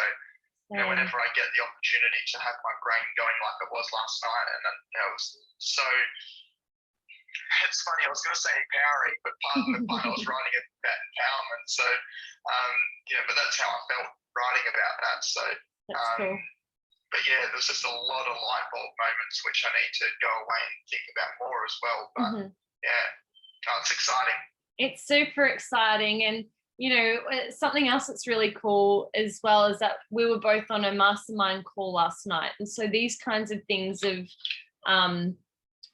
whenever I get the opportunity to have my brain going like it was last night, and then, it was so, it's funny, I was going to say empowering, but part of the fun I was writing about empowerment. So, but that's how I felt writing about that. So, that's cool. But there's just a lot of light bulb moments which I need to go away and think about more as well. But it's exciting. It's super exciting. And something else that's really cool as well is that we were both on a mastermind call last night. And so these kinds of things of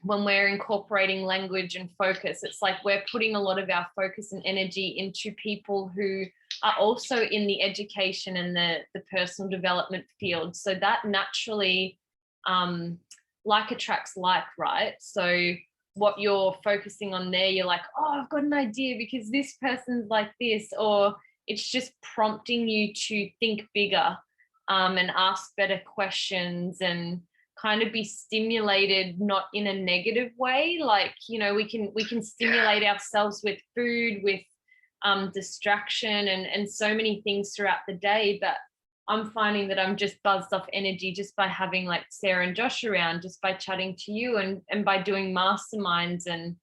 when we're incorporating language and focus, it's like we're putting a lot of our focus and energy into people who are also in the education and the personal development field. So that naturally like attracts like, right? So what you're focusing on there, you're like, oh, I've got an idea because this person's like this, or it's just prompting you to think bigger and ask better questions and kind of be stimulated, not in a negative way. Like, we can stimulate ourselves with food, with distraction and so many things throughout the day. But I'm finding that I'm just buzzed off energy just by having like Sarah and Josh around, just by chatting to you and by doing masterminds. And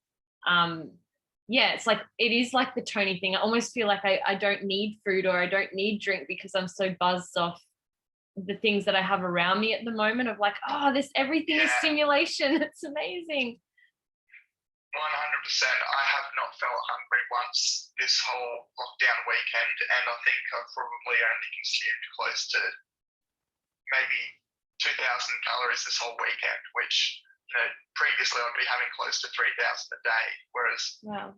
it's like, it is like the Tony thing. I almost feel like I don't need food or I don't need drink because I'm so buzzed off the things that I have around me at the moment of like, oh, everything is stimulation. It's amazing. 100%. I have not felt hungry once this whole lockdown weekend, and I think I've probably only consumed close to maybe 2,000 calories this whole weekend, which previously I'd be having close to 3,000 a day. Whereas, I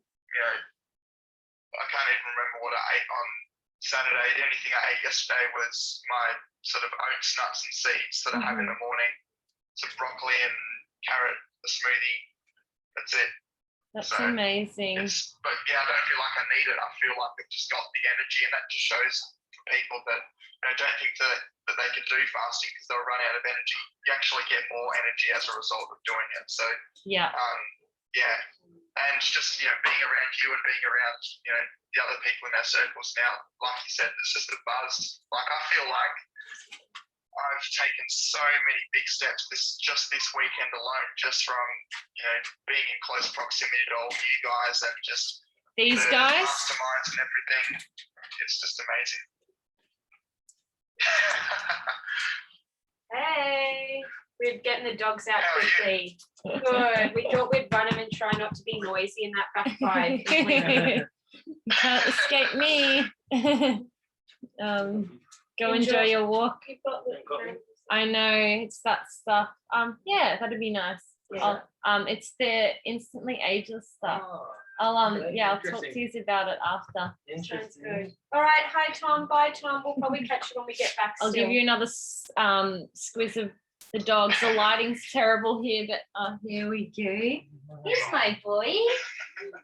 can't even remember what I ate on Saturday. The only thing I ate yesterday was my sort of oats, nuts, and seeds that I have in the morning. Some broccoli and carrot, a smoothie. That's it. That's amazing. But I don't feel like I need it. I feel like I've just got the energy, and that just shows people that don't think that they can do fasting because they'll run out of energy. You actually get more energy as a result of doing it. So and just being around you and being around the other people in our circles now, like you said, it's just a buzz. Like, I feel like I've taken so many big steps this weekend alone, just from being in close proximity to all you guys and just these guys, masterminds and everything. It's just amazing. Hey, we're getting the dogs out quickly. Good. We thought we'd run them and try not to be noisy, and that backfired. You can't escape me. Go enjoy your walk. I know, it's that stuff. That'd be nice. Yeah. It's the instantly ageless stuff. I'll talk to you about it after. Sounds good. All right, hi Tom. Bye Tom. We'll probably catch you when we get back. I'll give you another squiz of the dogs. The lighting's terrible here, but here we go. Here's my boy.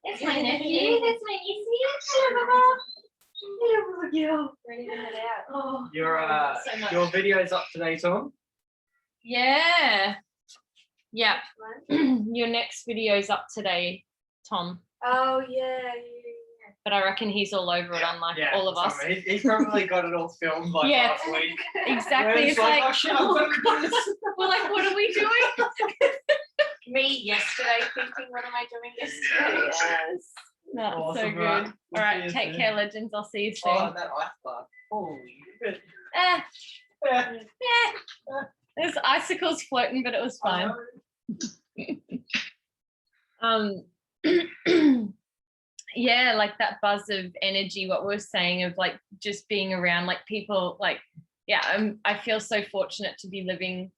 That's my nephew. That's my niece. Hello, girl. Ready to head out. Oh, Your video's up today, Tom? Yeah. Your next video's up today, Tom. Oh yeah. But I reckon he's all over it, unlike all of us. He's probably got it all filmed like last week. Exactly. It's like, oh, shut up, we're like, what are we doing? Me yesterday thinking, what am I doing yesterday? Yes. That's awesome, so good. right. All right, take care, legends. I'll see you soon. Oh, that ice bar. Holy shit. Yeah. There's icicles floating, but it was fine. Yeah, like that buzz of energy, what we were saying of like just being around like people, like, yeah, I feel so fortunate to be living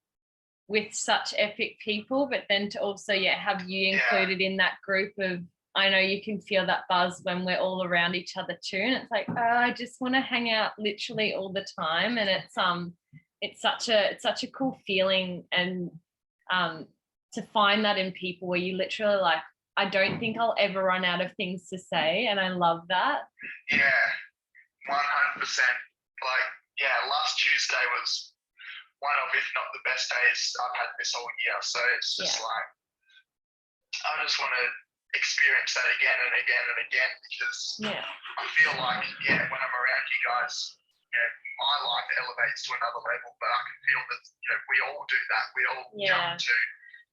with such epic people, but then to also, yeah, have you included in that group of, I know you can feel that buzz when we're all around each other too. And it's like, oh, I just want to hang out literally all the time. And it's such a cool feeling. And to find that in people where you literally like, I don't think I'll ever run out of things to say. And I love that. Yeah, 100%. Like, yeah, last Tuesday was one of, if not the best days I've had this whole year. So it's just like, I just want to experience that again and again and again, because I feel like, when I'm around you guys, my life elevates to another level, but I can feel that, we all do that. We all jump to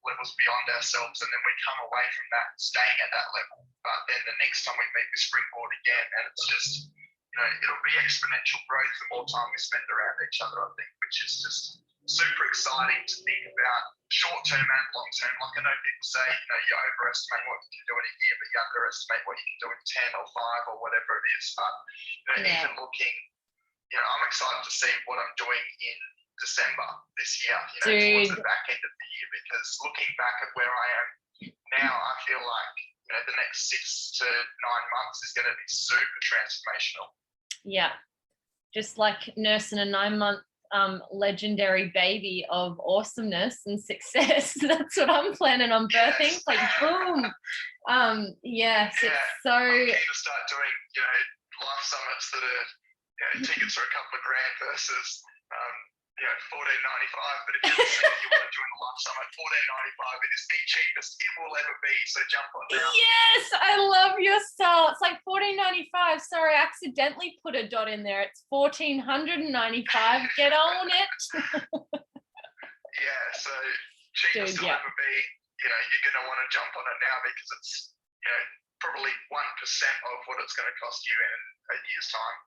levels beyond ourselves, and then we come away from that staying at that level. But then the next time we meet, we springboard again, and it's just, it'll be exponential growth the more time we spend around each other, I think, which is just super exciting to think about short term and long term. Like, I know people say, you overestimate what you can do in a year, but you underestimate what you can do in 10 or 5 or whatever it is. But even looking, I'm excited to see what I'm doing in December this year, towards the back end of the year, because looking back at where I am now, I feel like the next 6 to 9 months is going to be super transformational. Yeah, just like nursing a 9-month legendary baby of awesomeness and success. That's what I'm planning on birthing. It's like boom. Yes, it's so. I'm keen to start doing life summits that are tickets are a couple of grand versus $14.95, but if you're listening and you want to join the life summit, $14.95, it is the cheapest it will ever be, so jump on now. Yes, I love your style. It's like $14.95. Sorry, I accidentally put a dot in there. It's $1,495. Get on it. Yeah, so cheapest it'll ever be. You're going to want to jump on it now, because it's probably 1% of what it's going to cost you in a year's time.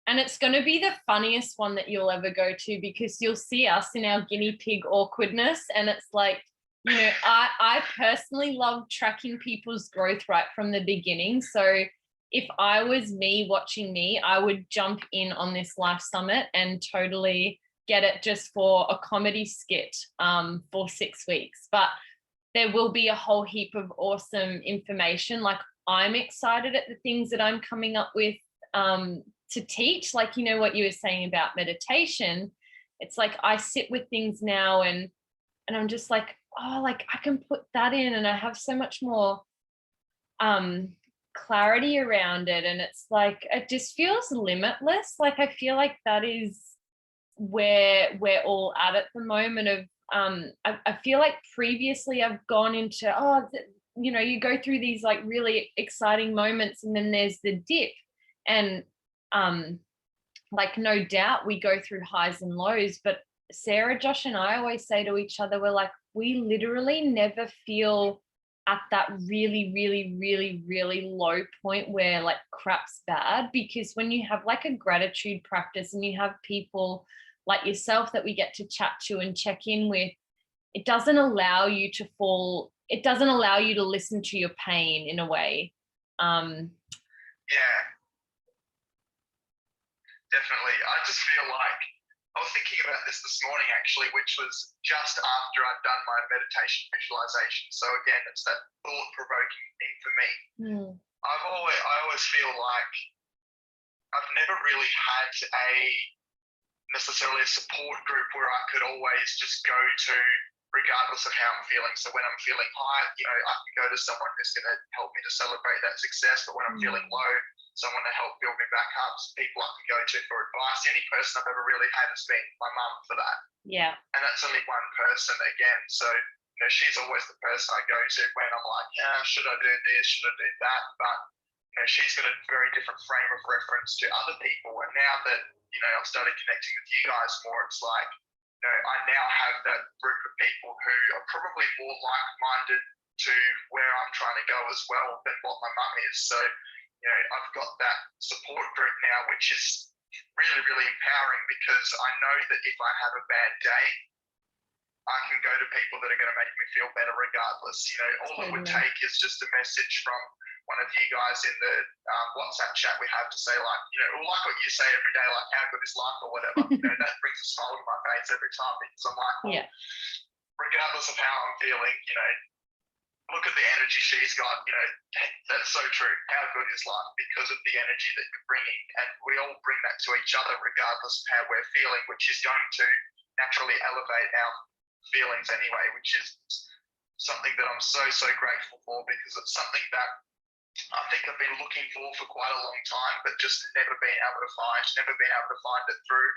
And it's going to be the funniest one that you'll ever go to, because you'll see us in our guinea pig awkwardness. And it's like, I personally love tracking people's growth right from the beginning. So if I was me watching me, I would jump in on this life summit and totally get it just for a comedy skit for 6 weeks. But there will be a whole heap of awesome information. Like, I'm excited at the things that I'm coming up with to teach, like, what you were saying about meditation. It's like I sit with things now and I'm just like, oh, like I can put that in, and I have so much more clarity around it. And it's like, it just feels limitless. Like, I feel like that is where we're all at the moment of, I feel like previously I've gone into, you go through these like really exciting moments, and then there's the dip. And like, no doubt we go through highs and lows, but Sarah, Josh, and I always say to each other, we're like, we literally never feel at that really, really, really, really low point where like crap's bad. Because when you have like a gratitude practice and you have people like yourself that we get to chat to and check in with, it doesn't allow you to fall. It doesn't allow you to listen to your pain in a way. Yeah. Definitely. I just feel like I was thinking about this morning, actually, which was just after I'd done my meditation visualization. So again, it's that thought-provoking thing for me. I always feel like I've never really had necessarily a support group where I could always just go to regardless of how I'm feeling. So when I'm feeling high, I can go to someone who's going to help me to celebrate that success. But when I'm feeling low, someone to help build me back up, people I can go to for advice. The only person I've ever really had has been my mum for that. Yeah. And that's only one person again. So, she's always the person I go to when I'm like, should I do this? Should I do that? But, she's got a very different frame of reference to other people. And now that, I've started connecting with you guys more, it's like, I now have that group of people who are probably more like-minded to where I'm trying to go as well than what my mum is. So, I've got that support group now, which is really, really empowering, because I know that if I have a bad day, I can go to people that are going to make me feel better regardless. You know, all it would take is just a message from one of you guys in the WhatsApp chat we have to say, like, you know, like what you say every day, like, how good is life or whatever. You know, that brings a smile to my face every time, because I'm like, well, regardless of how I'm feeling, you know, look at the energy she's got. You know, that's so true. How good is life because of the energy that you're bringing? And we all bring that to each other regardless of how we're feeling, which is going to naturally elevate our feelings anyway, which is something that I'm so, so grateful for, because it's something that I think I've been looking for quite a long time, but just never been able to find it through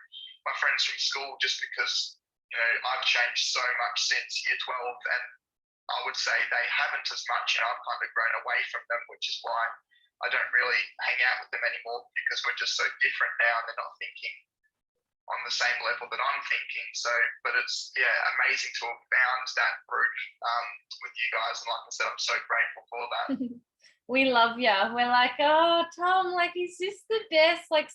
my friends from school, just because, you know, I've changed so much since year 12, and I would say they haven't as much. You know, I've kind of grown away from them, which is why I don't really hang out with them anymore, because we're just so different now, and they're not thinking on the same level that I'm thinking. So, but it's, yeah, amazing to have found that group with you guys. And like I said, I'm so grateful for that. We love you. We're like, oh, Tom, like, he's just the best. Like,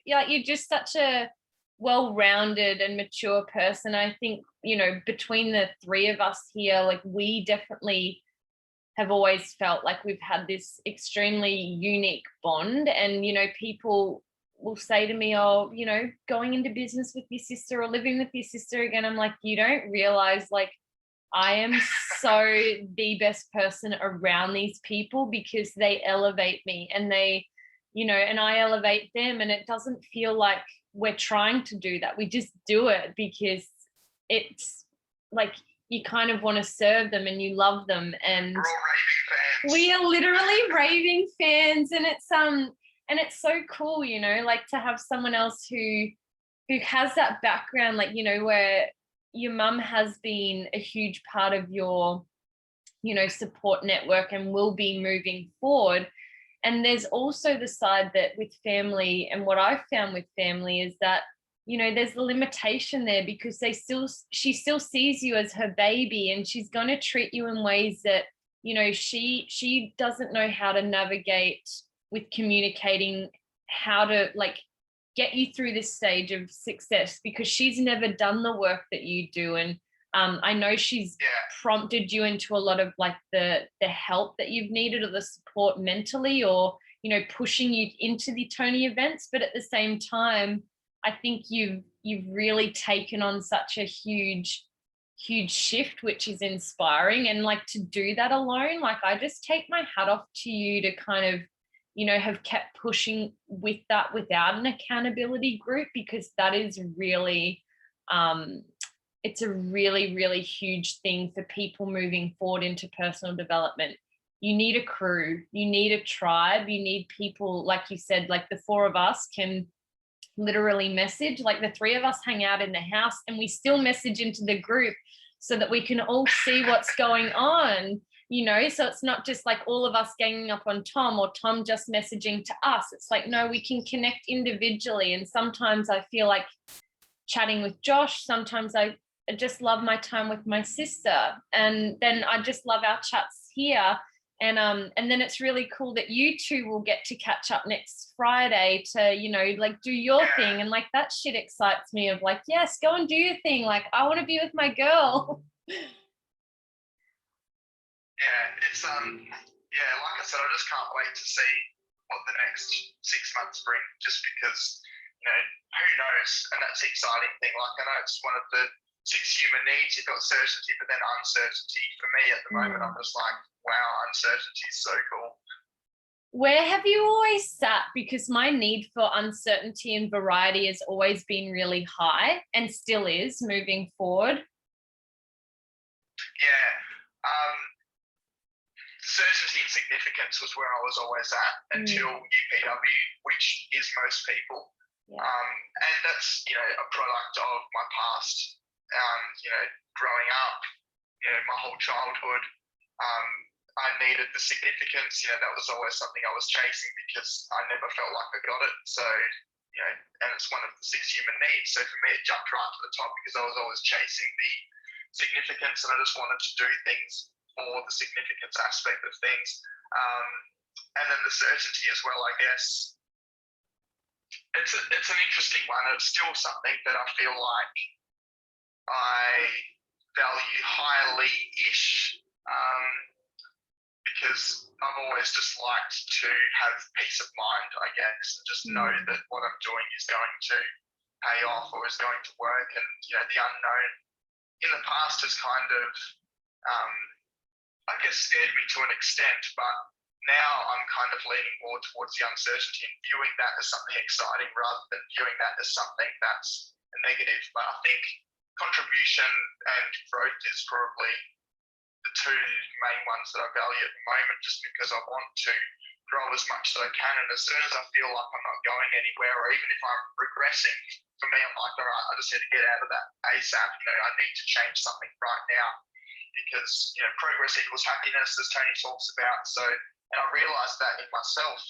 you're just such a well-rounded and mature person. I think, you know, between the three of us here, like, we definitely have always felt like we've had this extremely unique bond. And, you know, people will say to me, oh, you know, going into business with your sister or living with your sister again. I'm like, you don't realize, like, I am so the best person around these people, because they elevate me, and they, you know, and I elevate them, and it doesn't feel like we're trying to do that. We just do it because it's like, you kind of want to serve them and you love them. And we're all raving fans. We are literally raving fans, and it's so cool, you know, like, to have someone else who has that background, like, you know, where your mum has been a huge part of your, you know, support network and will be moving forward. And there's also the side that with family, and what I've found with family is that, you know, there's the limitation there, because she still sees you as her baby, and she's going to treat you in ways that, you know, she doesn't know how to navigate with communicating, how to, like, get you through this stage of success, because she's never done the work that you do. And I know she's prompted you into a lot of, like, the help that you've needed, or the support mentally, or, you know, pushing you into the Tony events. But at the same time, I think you've really taken on such a huge shift, which is inspiring. And, like, to do that alone, like, I just take my hat off to you to kind of, you know, have kept pushing with that without an accountability group, because that is really, it's a really, really huge thing for people moving forward into personal development. You need a crew, you need a tribe, you need people, like you said, like the four of us can literally message, like the three of us hang out in the house and we still message into the group so that we can all see what's going on. You know, so it's not just like all of us ganging up on Tom, or Tom just messaging to us. It's like, no, we can connect individually. And sometimes I feel like chatting with Josh, sometimes I just love my time with my sister, and then I just love our chats here. And then it's really cool that you two will get to catch up next Friday to, you know, like, do your thing. And, like, that shit excites me, of like, yes, go and do your thing. Like, I want to be with my girl. Yeah, it's like I said, I just can't wait to see what the next 6 months bring, just because, you know, who knows? And that's the exciting thing. Like, I know it's one of the 6 human needs. You've got certainty, but then uncertainty. For me at the moment, I'm just like, wow, uncertainty is so cool. Where have you always sat? Because my need for uncertainty and variety has always been really high, and still is moving forward. Yeah. Certainty and significance was where I was always at until UPW, which is most people. Yeah. And that's, you know, a product of my past, you know, growing up, you know, my whole childhood. I needed the significance, you know, that was always something I was chasing, because I never felt like I got it. So, you know, and it's one of the 6 human needs. So for me, it jumped right to the top, because I was always chasing the significance, and I just wanted to do things for the significance aspect of things. And then the certainty as well, I guess. it's an interesting one. It's still something that I feel like I value highly-ish, because I've always just liked to have peace of mind, I guess, and just know that what I'm doing is going to pay off or is going to work. And, you know, the unknown in the past has kind of, I guess, scared me to an extent, but now I'm kind of leaning more towards the uncertainty and viewing that as something exciting rather than viewing that as something that's a negative. But I think contribution and growth is probably the two main ones that I value at the moment, just because I want to grow as much as I can. And as soon as I feel like I'm not going anywhere, or even if I'm regressing, for me, I'm like, all right, I just need to get out of that ASAP. You know, I need to change something right now, because, you know, progress equals happiness, as Tony talks about. So, and I realized that in myself.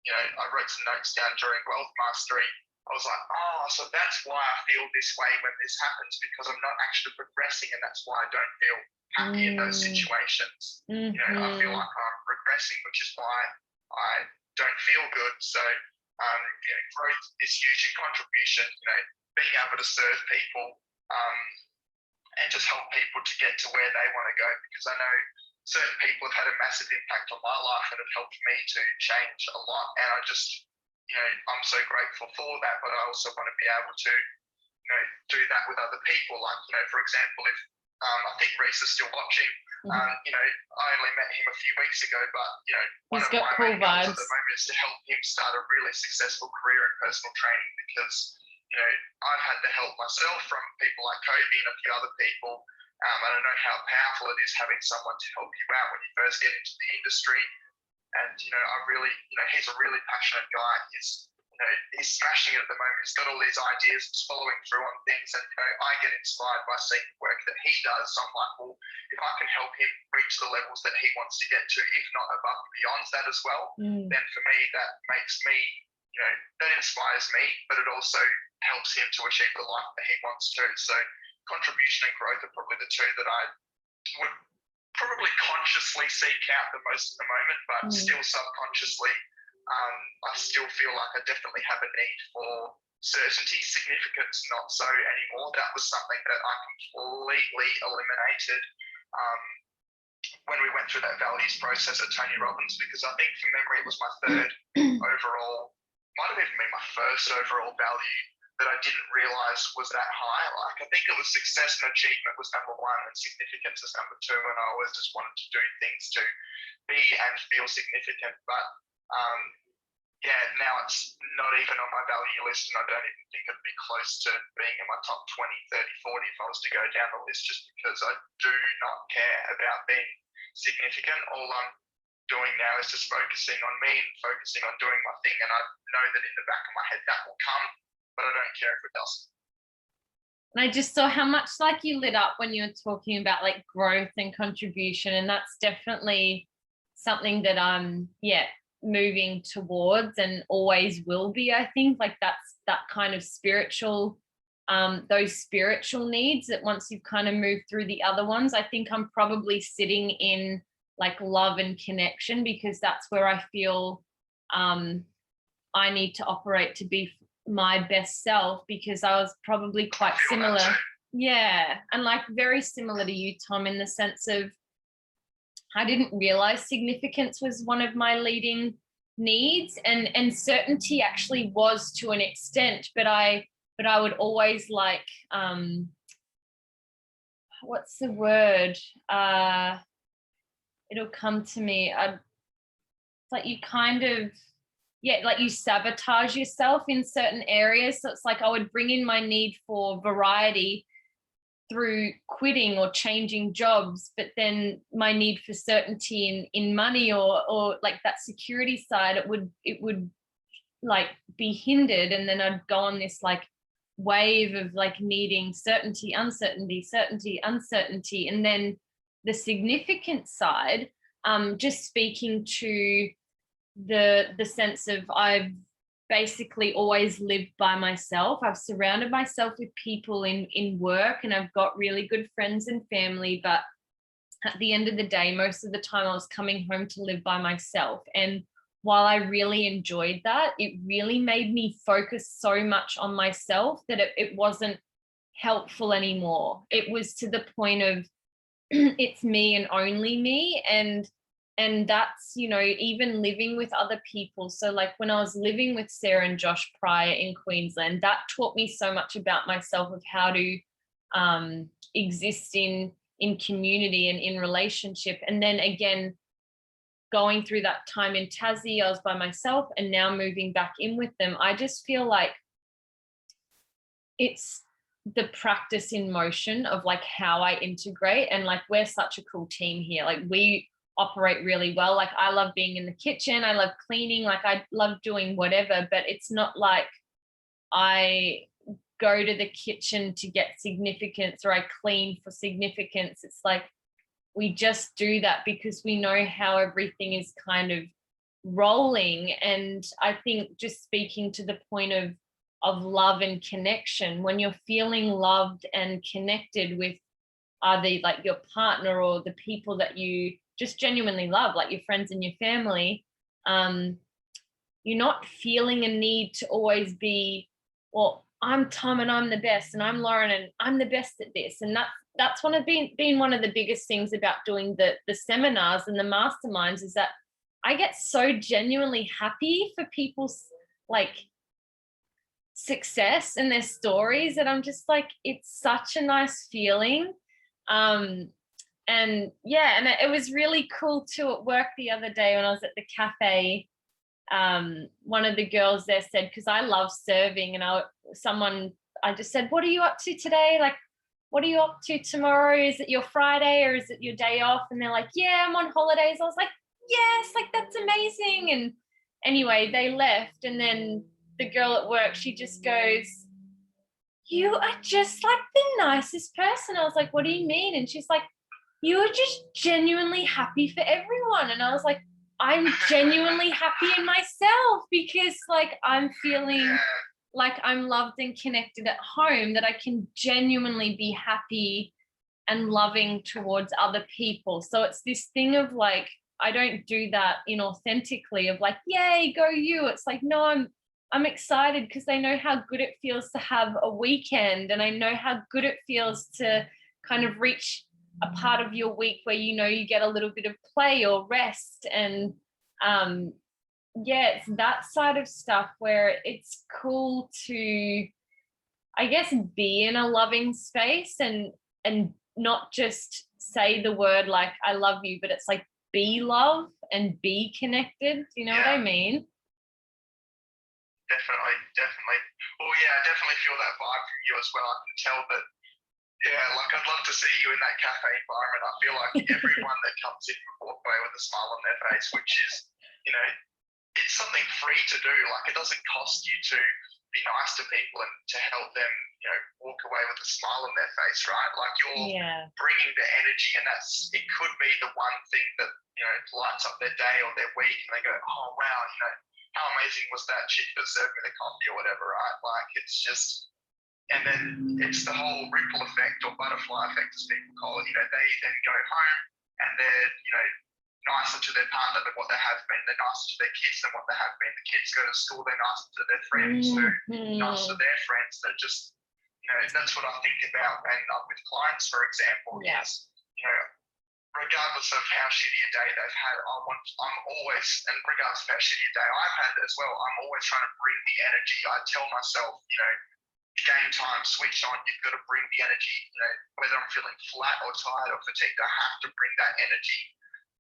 You know, I wrote some notes down during Wealth Mastery. I was like, oh, so that's why I feel this way when this happens, because I'm not actually progressing, and that's why I don't feel happy in those situations. You know, I feel like I'm regressing, which is why I don't feel good. So, you know, growth is huge in contribution, you know, being able to serve people, and just help people to get to where they want to go, because I know certain people have had a massive impact on my life and have helped me to change a lot. And I just, you know, I'm so grateful for that, but I also want to be able to, you know, do that with other people. Like, you know, for example, if I think Reese is still watching, you know, I only met him a few weeks ago, but, you know, one of my main goals at the moment is to help him start a really successful career in personal training, because, you know, I've had the help myself from people like Kobe and a few other people. I don't know how powerful it is having someone to help you out when you first get into the industry. And, you know, I really, you know, he's a really passionate guy. He's, you know, he's smashing it at the moment. He's got all these ideas, he's following through on things. And, you know, I get inspired by seeing the work that he does. So I'm like, well, if I can help him reach the levels that he wants to get to, if not above and beyond that as well, then for me, that makes me, you know, that inspires me, but it also helps him to achieve the life that he wants to. So contribution and growth are probably the two that I would probably consciously seek out the most at the moment, but still subconsciously, I still feel like I definitely have a need for certainty. Significance, not so anymore. That was something that I completely eliminated when we went through that values process at Tony Robbins, because I think from memory it was my third overall, might have even been my first overall value that I didn't realise was that high. Like, I think it was success and achievement was number one, and significance is number two, and I always just wanted to do things to be and feel significant. But yeah, now it's not even on my value list, and I don't even think it'd be close to being in my top 20, 30, 40 if I was to go down the list, just because I do not care about being significant. All I'm doing now is just focusing on me and focusing on doing my thing, and I know that in the back of my head that will come, but I don't care if it doesn't. And I just saw how much like you lit up when you were talking about like growth and contribution, and that's definitely something that I'm moving towards and always will be. I think like that's that kind of spiritual, those spiritual needs that once you've kind of moved through the other ones, I think I'm probably sitting in like love and connection, because that's where I feel I need to operate to be my best self, because I was probably quite similar. Yeah. And like very similar to you, Tom, in the sense of I didn't realize significance was one of my leading needs, and certainty actually was to an extent, but I would always like, what's the word? It'll come to me. It's like you kind of, like you sabotage yourself in certain areas. So it's like I would bring in my need for variety through quitting or changing jobs, but then my need for certainty in money or like that security side, it would like be hindered, and then I'd go on this like wave of like needing certainty, uncertainty, certainty, uncertainty, and then the significant side, just speaking to the sense of I've basically always lived by myself. I've surrounded myself with people in work, and I've got really good friends and family, but at the end of the day, most of the time I was coming home to live by myself. And while I really enjoyed that, it really made me focus so much on myself that it wasn't helpful anymore. It was to the point of it's me and only me. And that's, you know, even living with other people. So like when I was living with Sarah and Josh prior in Queensland, that taught me so much about myself, of how to exist in community and in relationship. And then again, going through that time in Tassie, I was by myself, and now moving back in with them, I just feel like it's the practice in motion of like how I integrate. And like, we're such a cool team here. Like, we operate really well. Like, I love being in the kitchen, I love cleaning, like I love doing whatever, but it's not like I go to the kitchen to get significance or I clean for significance. It's like we just do that because we know how everything is kind of rolling. And I think, just speaking to the point of love and connection, when you're feeling loved and connected with either like your partner or the people that you just genuinely love, like your friends and your family, you're not feeling a need to always be, well, I'm Tom and I'm the best, and I'm Lauren and I'm the best at this. And that's been one of the biggest things about doing the seminars and the masterminds, is that I get so genuinely happy for people's like success and their stories, that I'm just like, it's such a nice feeling. And yeah, and it was really cool too at work the other day when I was at the cafe. One of the girls there said, because I love serving, and I just said, what are you up to today? Like, what are you up to tomorrow? Is it your Friday or is it your day off? And they're like, yeah, I'm on holidays. I was like, yes, like that's amazing. And anyway, they left, and then the girl at work, she just goes, you are just like the nicest person. I was like, what do you mean? And she's like, you are just genuinely happy for everyone. And I was like, I'm genuinely happy in myself, because like I'm feeling like I'm loved and connected at home, that I can genuinely be happy and loving towards other people. So it's this thing of like, I don't do that inauthentically of like, yay, go you. It's like, no, I'm excited because I know how good it feels to have a weekend, and I know how good it feels to kind of reach a part of your week where you get a little bit of play or rest. And yeah, it's that side of stuff where it's cool to, I guess, be in a loving space and not just say the word like I love you, but it's like be love and be connected. You know what I mean? Definitely. Well, yeah, I definitely feel that vibe from you as well. I can tell that. Yeah, like I'd love to see you in that cafe environment. I feel like everyone that comes in will walk away with a smile on their face, which is, it's something free to do. Like, it doesn't cost you to be nice to people and to help them, walk away with a smile on their face, right? Like, you're bringing the energy, and it could be the one thing that, lights up their day or their week, and they go, oh, wow, how amazing was that chick that served me the coffee or whatever, right? Like, it's just... And then it's the whole ripple effect or butterfly effect, as people call it. They then go home and they're, nicer to their partner than what they have been. They're nicer to their kids than what they have been. The kids go to school, they're nicer to their friends, they're nicer to their friends. They're just, that's what I think about. And with clients, for example, is, regardless of how shitty a day they've had, I'm always, and regardless of how shitty a day I've had as well, I'm always trying to bring the energy. I tell myself, game time, switch on, you've got to bring the energy, whether I'm feeling flat or tired or fatigued, I have to bring that energy,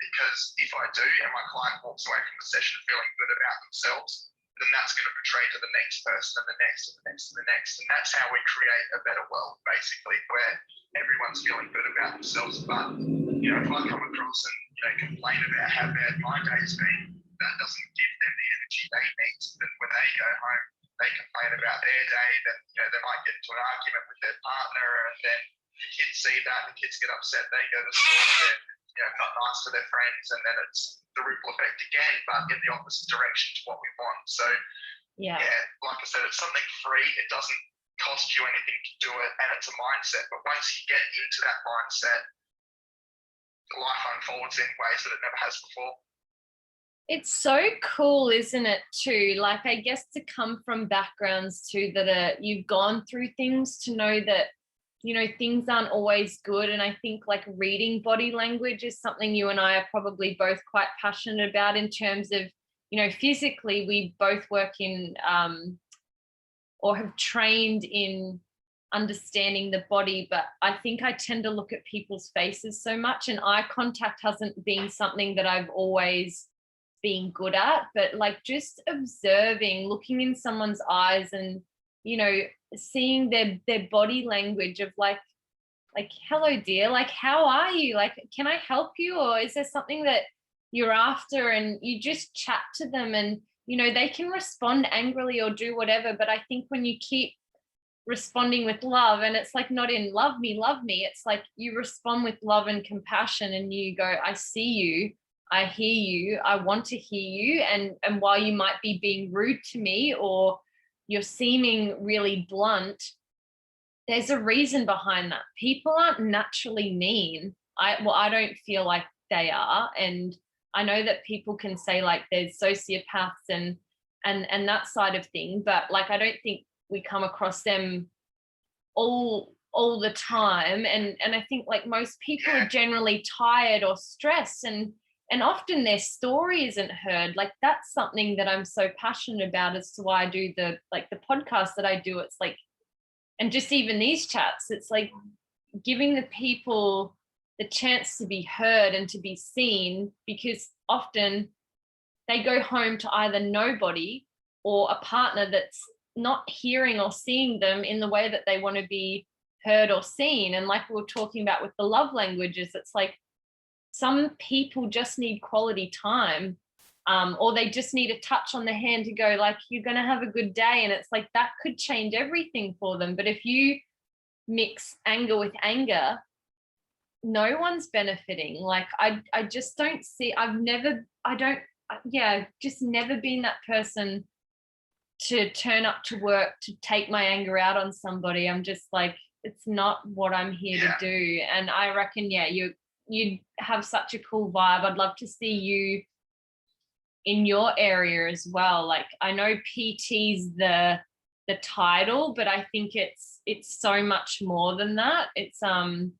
because if I do and my client walks away from the session feeling good about themselves, then that's going to portray to the next person and the next and the next and the next. And that's how we create a better world, basically, where everyone's feeling good about themselves. But, if I come across and, complain about how bad my day's been, that doesn't give them the energy they need. And when they go home, they complain about their day, then they might get into an argument with their partner, and then the kids see that, the kids get upset, they go to school, they're not nice to their friends, and then it's the ripple effect again, but in the opposite direction to what we want. So yeah, like I said, it's something free. It doesn't cost you anything to do it, and it's a mindset. But once you get into that mindset, life unfolds in ways that it never has before. It's so cool, isn't it, too? Like, I guess to come from backgrounds too that you've gone through things to know that, you know, things aren't always good. And I think like reading body language is something you and I are probably both quite passionate about in terms of, you know, physically we both work in or have trained in understanding the body, but I think I tend to look at people's faces so much, and eye contact hasn't been something that I've always been good at, but like just observing, looking in someone's eyes and, you know, seeing their body language of like hello dear, like how are you, like can I help you, or is there something that you're after, and you just chat to them, and you know they can respond angrily or do whatever, but I think when you keep responding with love, and it's like not in love me, it's like you respond with love and compassion, and you go, I see you, I hear you, I want to hear you, and while you might be being rude to me or you're seeming really blunt, there's a reason behind that. People aren't naturally mean. I don't feel like they are, and I know that people can say like there's sociopaths and that side of thing, but like I don't think we come across them all the time, and I think like most people are generally tired or stressed, and often their story isn't heard. Like that's something that I'm so passionate about as to why I do the podcast that I do. It's like, and just even these chats, it's like giving the people the chance to be heard and to be seen, because often they go home to either nobody or a partner that's not hearing or seeing them in the way that they want to be heard or seen. And like we were talking about with the love languages, it's like some people just need quality time, or they just need a touch on the hand to go like, you're going to have a good day. And it's like, that could change everything for them. But if you mix anger with anger, no one's benefiting. Like I just don't see, just never been that person to turn up to work to take my anger out on somebody. I'm just like, it's not what I'm here to do. And I reckon, you have such a cool vibe. I'd love to see you in your area as well. Like I know PT's the title, but I think it's so much more than that. It's play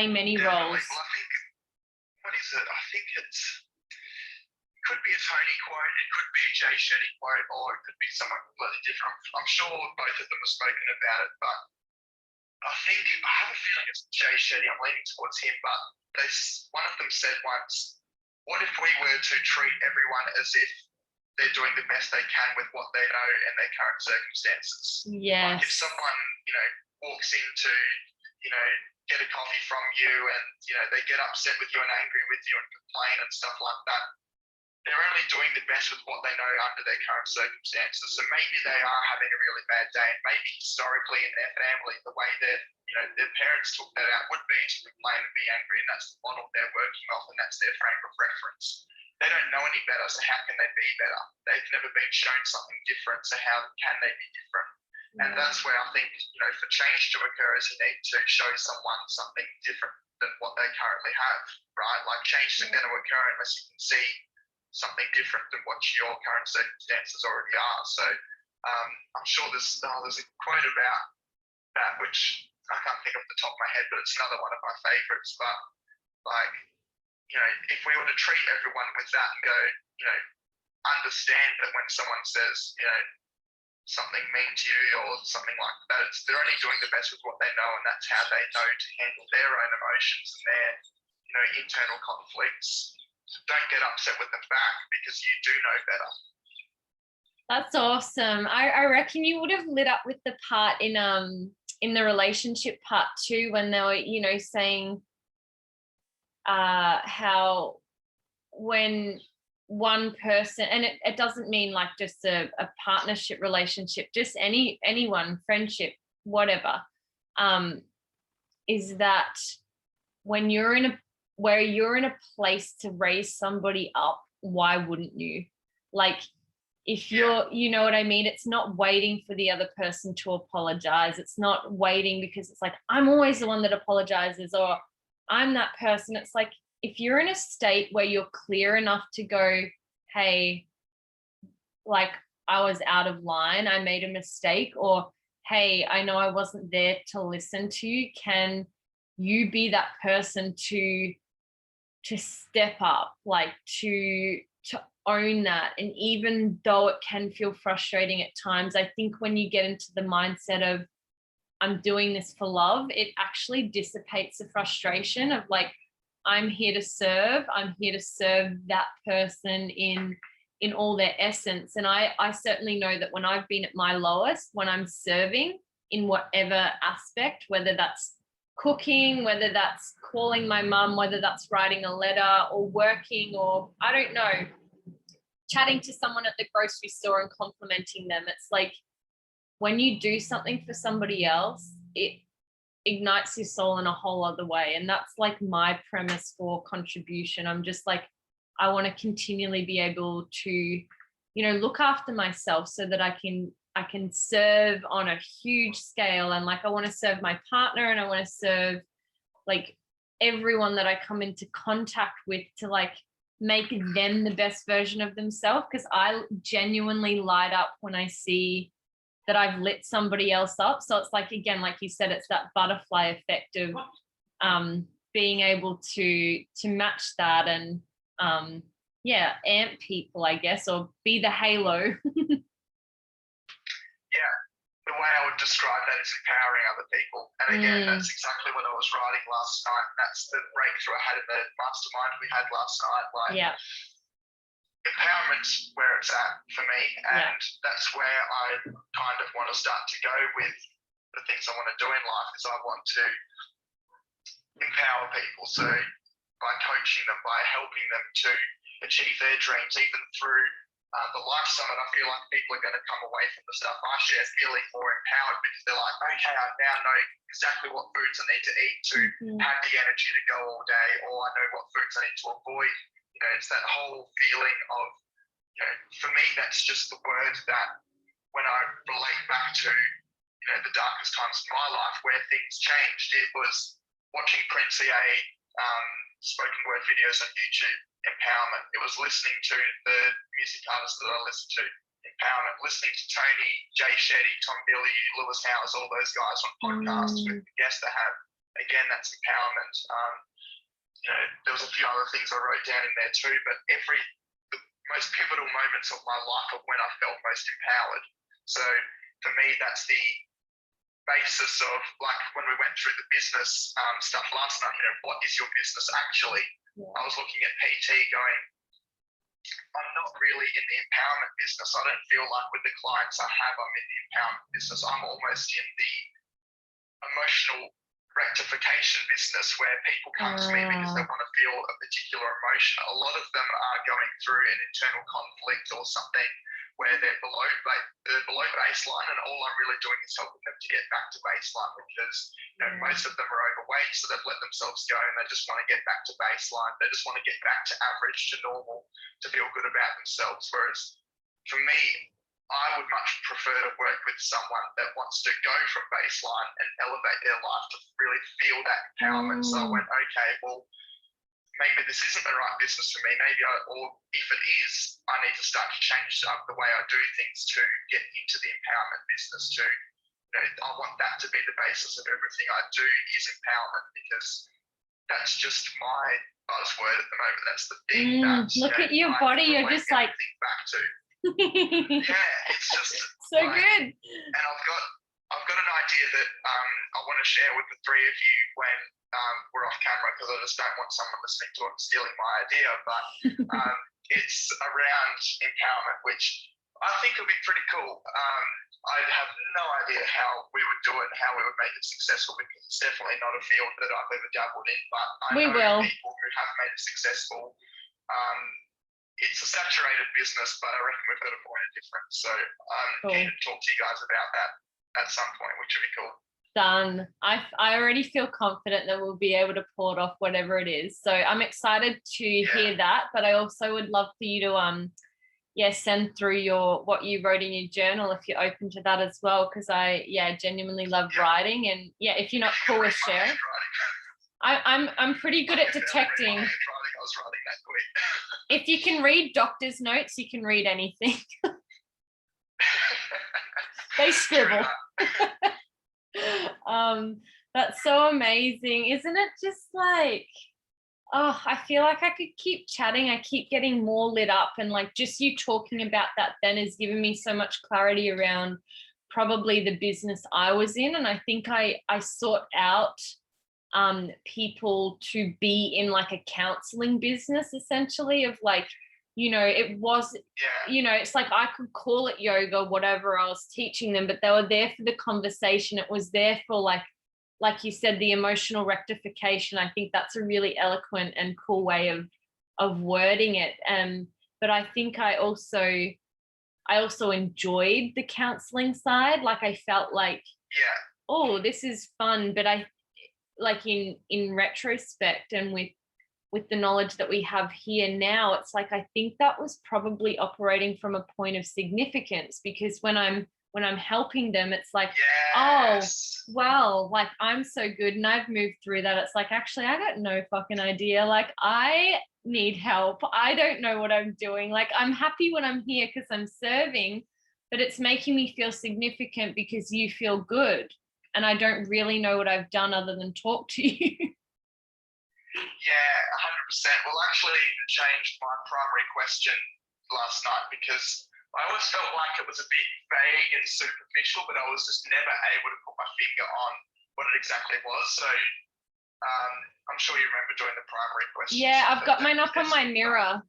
many roles. Well, I think, what is it? I think it could be a Tony quote, it could be a Jay Shetty quote, or it could be someone completely different. I'm sure both of them have spoken about it, but I have a feeling it's Jay Shetty. I'm leaning towards him, but one of them said once, what if we were to treat everyone as if they're doing the best they can with what they know in their current circumstances? Yes. Like if someone, walks in to, get a coffee from you and, they get upset with you and angry with you and complain and stuff like that, they're only doing the best with what they know under their current circumstances. So maybe they are having a really bad day, and maybe historically in their family, the way that their parents took that out would be to complain and be angry, and that's the model they're working off, and that's their frame of reference. They don't know any better, so how can they be better? They've never been shown something different, so how can they be different? And that's where I think, for change to occur is you need to show someone something different than what they currently have, right? Like change isn't going to occur unless you can see something different than what your current circumstances already are. So I'm sure there's a quote about that, which I can't think off the top of my head, but it's another one of my favorites. But like, if we were to treat everyone with that and go, understand that when someone says, something mean to you or something like that, they're only doing the best with what they know, and that's how they know to handle their own emotions and their, internal conflicts. Don't get upset with them back, because you do know better. That's awesome. I reckon you would have lit up with the part in the relationship part too, when they were, saying how when one person, and it doesn't mean like just a partnership relationship, just anyone, friendship, whatever, is that when you're in a place to raise somebody up, why wouldn't you? Like if you're, you know what I mean? It's not waiting for the other person to apologize. It's not waiting because it's like, I'm always the one that apologizes, or I'm that person. It's like, if you're in a state where you're clear enough to go, hey, like I was out of line, I made a mistake, or hey, I know I wasn't there to listen to you, can you be that person to step up, like to own that? And even though it can feel frustrating at times, I think when you get into the mindset of I'm doing this for love, it actually dissipates the frustration of like, I'm here to serve that person in all their essence. And I certainly know that when I've been at my lowest, when I'm serving in whatever aspect, whether that's cooking, whether that's calling my mum, whether that's writing a letter or working, or I don't know, chatting to someone at the grocery store and complimenting them. It's like when you do something for somebody else, it ignites your soul in a whole other way. And that's like my premise for contribution. I'm just like, I want to continually be able to, look after myself so that I can serve on a huge scale. And like, I want to serve my partner, and I want to serve like everyone that I come into contact with, to like make them the best version of themselves. Because I genuinely light up when I see that I've lit somebody else up. So it's like, again, like you said, it's that butterfly effect of being able to match that and amp people, I guess, or be the halo. Yeah, the way I would describe that is empowering other people. And again, that's exactly what I was writing last night. That's the breakthrough I had in the mastermind we had last night. Like, empowerment's where it's at for me, and that's where I kind of want to start to go with the things I want to do in life. Is I want to empower people, so by coaching them, by helping them to achieve their dreams, even through the Life Summit. I feel like people are going to come away from the stuff I share feeling more empowered, because they're like, okay, I now know exactly what foods I need to eat to have the energy to go all day, or I know what foods I need to avoid. It's that whole feeling of, for me, that's just the word that when I relate back to, the darkest times of my life where things changed, it was watching Prince EA spoken word videos on YouTube, empowerment. It was listening to the music artists that I listen to, empowerment. Listening to Tony, Jay Shetty, Tom Billy, Lewis Howes, all those guys on podcasts with the guests they have. Again, that's empowerment. There was a few other things I wrote down in there too, but the most pivotal moments of my life are when I felt most empowered. So for me, that's the basis of, like, when we went through the business stuff last night, what is your business actually? I was looking at PT going, I'm not really in the empowerment business. I don't feel like with the clients I have, I'm in the empowerment business. I'm almost in the emotional rectification business, where people come to me because they want to feel a particular emotion. A lot of them are going through an internal conflict or something where they're below baseline, and all I'm really doing is helping them to get back to baseline, because most of them are overweight, so they've let themselves go and they just want to get back to baseline. They just want to get back to average, to normal, to feel good about themselves. Whereas for me, I would much prefer to work with someone that wants to go from baseline and elevate their life to really feel that empowerment. So I went, okay, well, maybe this isn't the right business for me. Or if it is, I need to start to change up the way I do things to get into the empowerment business too. I want that to be the basis of everything I do, is empowerment, because that's just my buzzword at the moment. That's the thing. Look at your body. You're just like back to. Yeah, it's just so like, good. And I've got an idea that I want to share with the three of you when we're off camera, because I just don't want someone listening to it and stealing my idea. But it's around empowerment, which I think will be pretty cool. I have no idea how we would do it and how we would make it successful, because it's definitely not a field that I've ever dabbled in. But I know people who have made it successful. It's a saturated business, but I reckon we've got a point of difference. So I'm keen to talk to you guys about that at some point, which would be cool. Done. I already feel confident that we'll be able to pull it off, whatever it is. So I'm excited to hear that, but I also would love for you to send through what you wrote in your journal, if you're open to that as well, because I genuinely love writing. And if you're not cool with sharing, I'm pretty good at detecting. If you can read doctor's notes, you can read anything. They scribble. That's so amazing. Isn't it just like, oh, I feel like I could keep chatting. I keep getting more lit up, and like just you talking about that then has given me so much clarity around probably the business I was in. And I think I sought out people to be in like a counseling business, essentially, of like, you know, it was, you know, it's like I could call it yoga, whatever I was teaching them, but they were there for the conversation. It was there for like you said, the emotional rectification. I think that's a really eloquent and cool way of wording it. But I think I also enjoyed the counseling side. Like I felt like, oh, this is fun. But I like in retrospect and with the knowledge that we have here now, it's like I think that was probably operating from a point of significance, because when I'm helping them, it's like, oh, well, like I'm so good and I've moved through that. It's like, actually, I got no fucking idea. Like I need help. I don't know what I'm doing. Like I'm happy when I'm here because I'm serving, but it's making me feel significant because you feel good. And I don't really know what I've done other than talk to you. Yeah, 100%. Well, actually, it changed my primary question last night, because I always felt like it was a bit vague and superficial, but I was just never able to put my finger on what it exactly was. So I'm sure you remember doing the primary question. Yeah, I've got mine up on my mirror.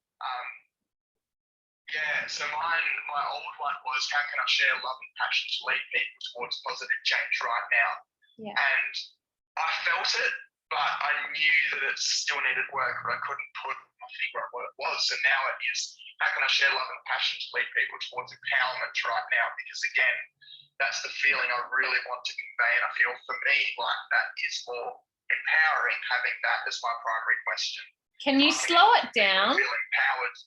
So my old one was, how can I share love and passion to lead people towards positive change right now? Yeah. And I felt it, but I knew that it still needed work, but I couldn't put my finger on what it was. So now it is, how can I share love and passion to lead people towards empowerment right now? Because again, that's the feeling I really want to convey. And I feel for me like that is more empowering, having that as my primary question. Can you slow it down? Feel empowered.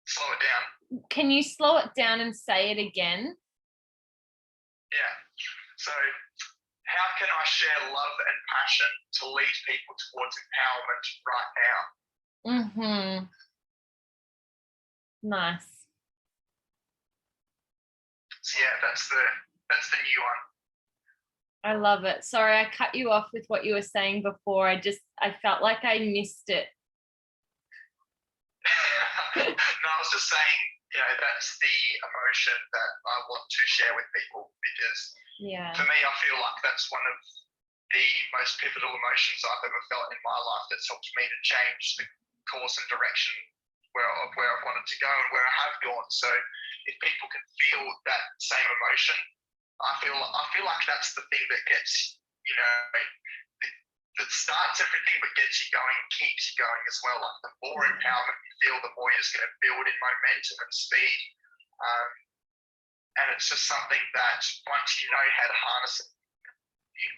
Slow it down. Can you slow it down and say it again? Yeah. So how can I share love and passion to lead people towards empowerment right now? Mm-hmm. Nice. So yeah, that's the new one. I love it. Sorry, I cut you off with what you were saying before. I felt like I missed it. No, I was just saying, you know, that's the emotion that I want to share with people, because for me, I feel like that's one of the most pivotal emotions I've ever felt in my life, that's helped me to change the course and direction where I've wanted to go and where I have gone. So if people can feel that same emotion, I feel like that's the thing that gets, you know, that starts everything but gets you going and keeps you going as well. Like the more empowerment you feel, the more you're just going to build in momentum and speed. And it's just something that once you know how to harness it,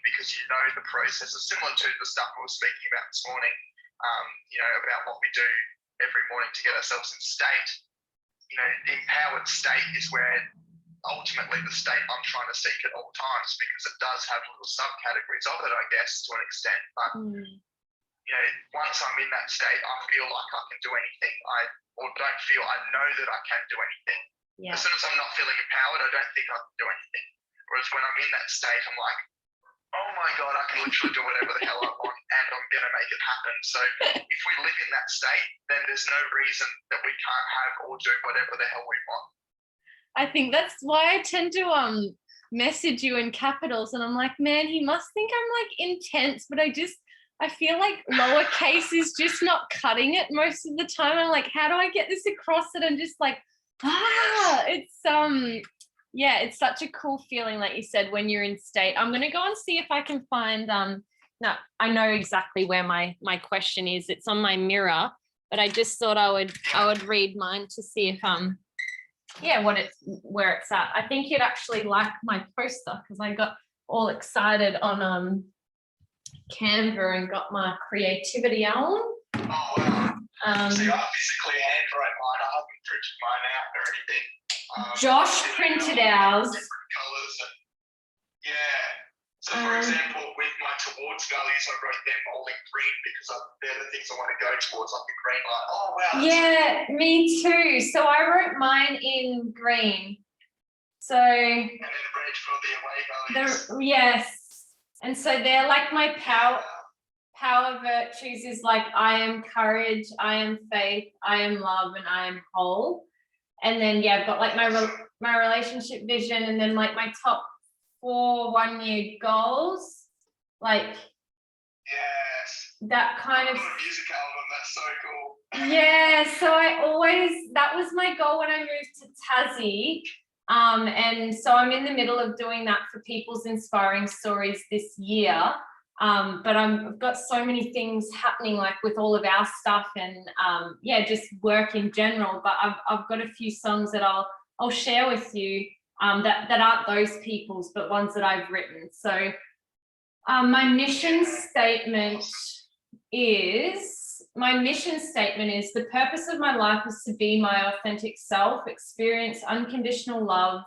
because you know the process is similar to the stuff we were speaking about this morning, you know, about what we do every morning to get ourselves in state. You know, the empowered state is where ultimately the state I'm trying to seek at all times, because it does have little subcategories of it, I guess, to an extent. But you know, once I'm in that state, I feel like I can do anything. I know that I can do anything. Yeah. As soon as I'm not feeling empowered, I don't think I can do anything. Whereas when I'm in that state, I'm like, oh my God, I can literally do whatever the hell I want, and I'm going to make it happen. So if we live in that state, then there's no reason that we can't have or do whatever the hell we want. I think that's why I tend to message you in capitals, and I'm like, man, he must think I'm like intense, but I feel like lowercase is just not cutting it most of the time. I'm like, how do I get this across that I'm just like, it's it's such a cool feeling, like you said, when you're in state. I'm gonna go and see if I can find no, I know exactly where my question is. It's on my mirror, but I just thought I would read mine to see if where it's at. I think you'd actually like my poster, because I got all excited on Canva and got my creativity on. Oh wow. See, I physically handwrite mine. I haven't printed mine out or anything. Josh printed ours. Different colours and So for example, with my towards values, I wrote them all in green because they're the things I want to go towards, like the green light. Oh wow. Yeah, me too. So I wrote mine in green. So and then red for the away values. yes. And so they're like my power virtues is like I am courage, I am faith, I am love, and I am whole. And then I've got like my relationship vision, and then like my top 4 1-year goals, like that kind of music album. That's so cool. Yeah, so that was my goal when I moved to Tassie. And so I'm in the middle of doing that for People's Inspiring Stories this year. But I've got so many things happening, like with all of our stuff and just work in general. But I've got a few songs that I'll share with you that aren't those people's, but ones that I've written. So my mission statement is the purpose of my life is to be my authentic self, experience unconditional love,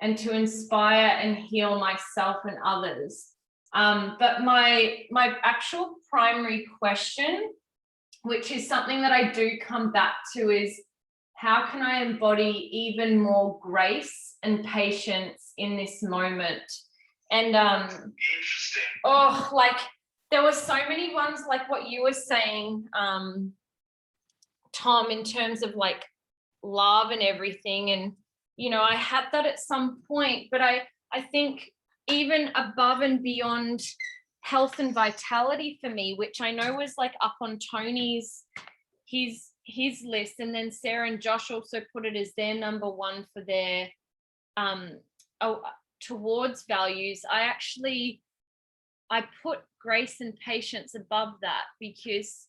and to inspire and heal myself and others. But my actual primary question, which is something that I do come back to, is how can I embody even more grace and patience in this moment? And interesting. Oh, like there were so many ones like what you were saying, Tom, in terms of like love and everything. And, I had that at some point, but I think even above and beyond health and vitality for me, which I know was like up on Tony's, his list, and then Sarah and Josh also put it as their number 1 for their towards values. I put grace and patience above that, because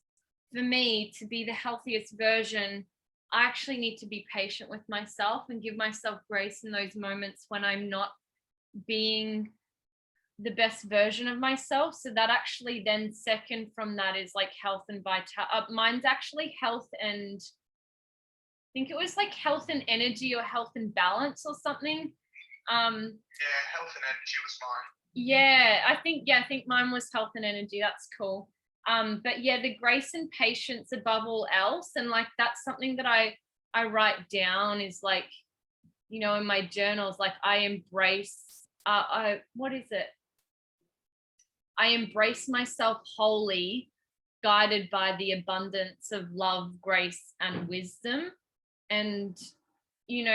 for me to be the healthiest version, I actually need to be patient with myself and give myself grace in those moments when I'm not being the best version of myself. So that actually then second from that is like health and vitality. Mine's actually health and I think it was like health and energy or health and balance or something. Health and energy was mine. I think mine was health and energy. That's cool. But the grace and patience above all else. And like, that's something that I write down is like, in my journals, like I embrace, what is it? I embrace myself wholly, guided by the abundance of love, grace, and wisdom. And,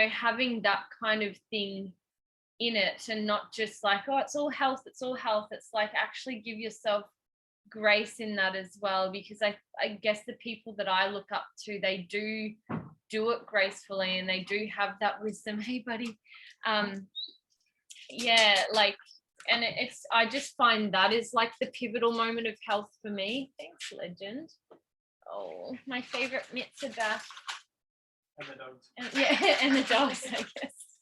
having that kind of thing in it, and not just like, oh, it's all health. It's like actually give yourself grace in that as well, because I guess the people that I look up to, they do it gracefully, and they do have that wisdom. Hey buddy. And I just find that is like the pivotal moment of health for me. Thanks, legend. Oh, my favorite mitts are back. And the dogs. And the dogs, I guess.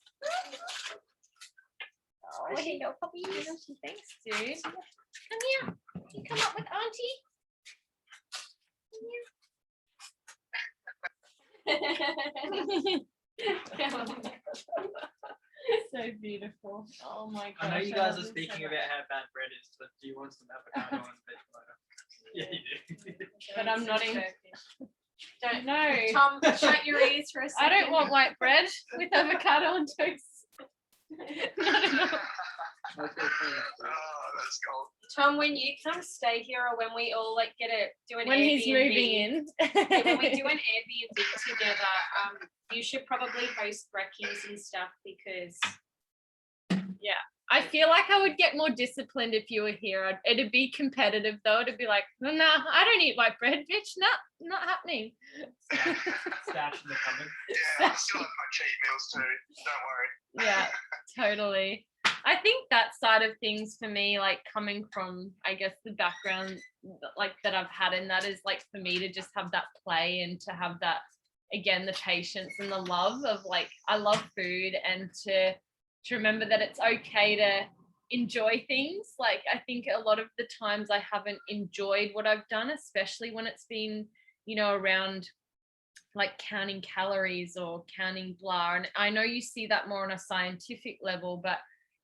Oh, hello, puppy. Thanks, dude. Come here. You come up with Auntie. Come here. So beautiful. Oh my gosh. I know you guys are speaking about how bad bread is, but do you want some avocado on the veg? Yeah, you do. But I'm not in. Don't know. Tom, shut your ears for a second. I don't want white bread with avocado on toast. Not at all. Oh, that's cold. Tom, when you come stay here, or when we all like do an when Airbnb, he's moving in. when we do an Airbnb together, you should probably host brekkies and stuff, because I feel like I would get more disciplined if you were here. It'd be competitive though. It'd be like, no, I don't eat white bread, bitch. No, not happening. Stash in the cupboard. Yeah, I still have my cheat meals too. Don't worry. Yeah, totally. I think that side of things for me, like coming from, I guess, the background like that I've had, and that is like for me to just have that play and to have that, again, the patience and the love of like, I love food, and to remember that it's okay to enjoy things. Like, I think a lot of the times I haven't enjoyed what I've done, especially when it's been, around like counting calories or counting blah. And I know you see that more on a scientific level, but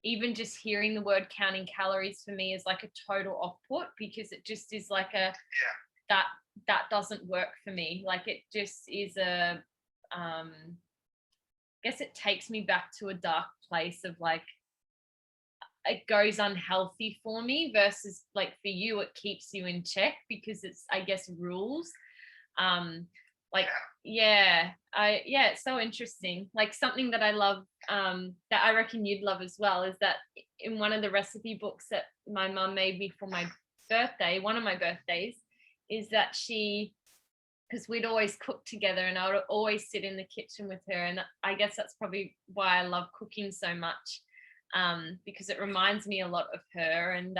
even just hearing the word counting calories for me is like a total off-put, because it just is like a that doesn't work for me. Like it just is a I guess it takes me back to a dark place of like, it goes unhealthy for me, versus like for you it keeps you in check because it's, I guess, rules. It's so interesting. Like something that I love, that I reckon you'd love as well, is that in one of the recipe books that my mum made me for my birthday, one of my birthdays, is that because we'd always cook together and I would always sit in the kitchen with her, and I guess that's probably why I love cooking so much, because it reminds me a lot of her. And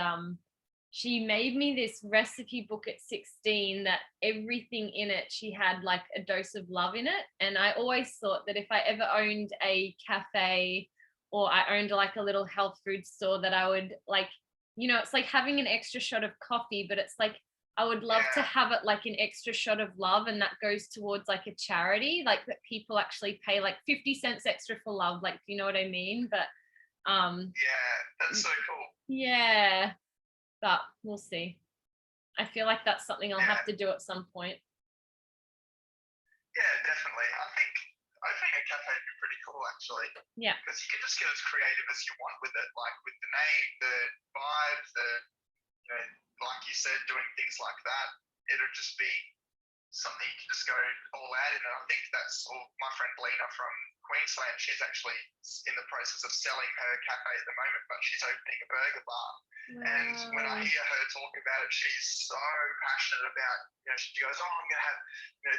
she made me this recipe book at 16 that everything in it, she had like a dose of love in it. And I always thought that if I ever owned a cafe, or I owned like a little health food store, that I would like, it's like having an extra shot of coffee, but it's like, I would love to have it like an extra shot of love, and that goes towards like a charity, like that people actually pay like 50 cents extra for love. Like, do you know what I mean? But that's so cool. Yeah, but we'll see. I feel like that's something I'll have to do at some point. Yeah, definitely. I think a cafe would be pretty cool, actually. Yeah. Because you can just get as creative as you want with it, like with the name, the vibe, like you said, doing things like that. It'll just be something you can just go all out in. And I think that's my friend Lena from Queensland, she's actually in the process of selling her cafe at the moment, but she's opening a burger bar. Wow. And when I hear her talk about it, she's so passionate about, she goes, I'm going to have,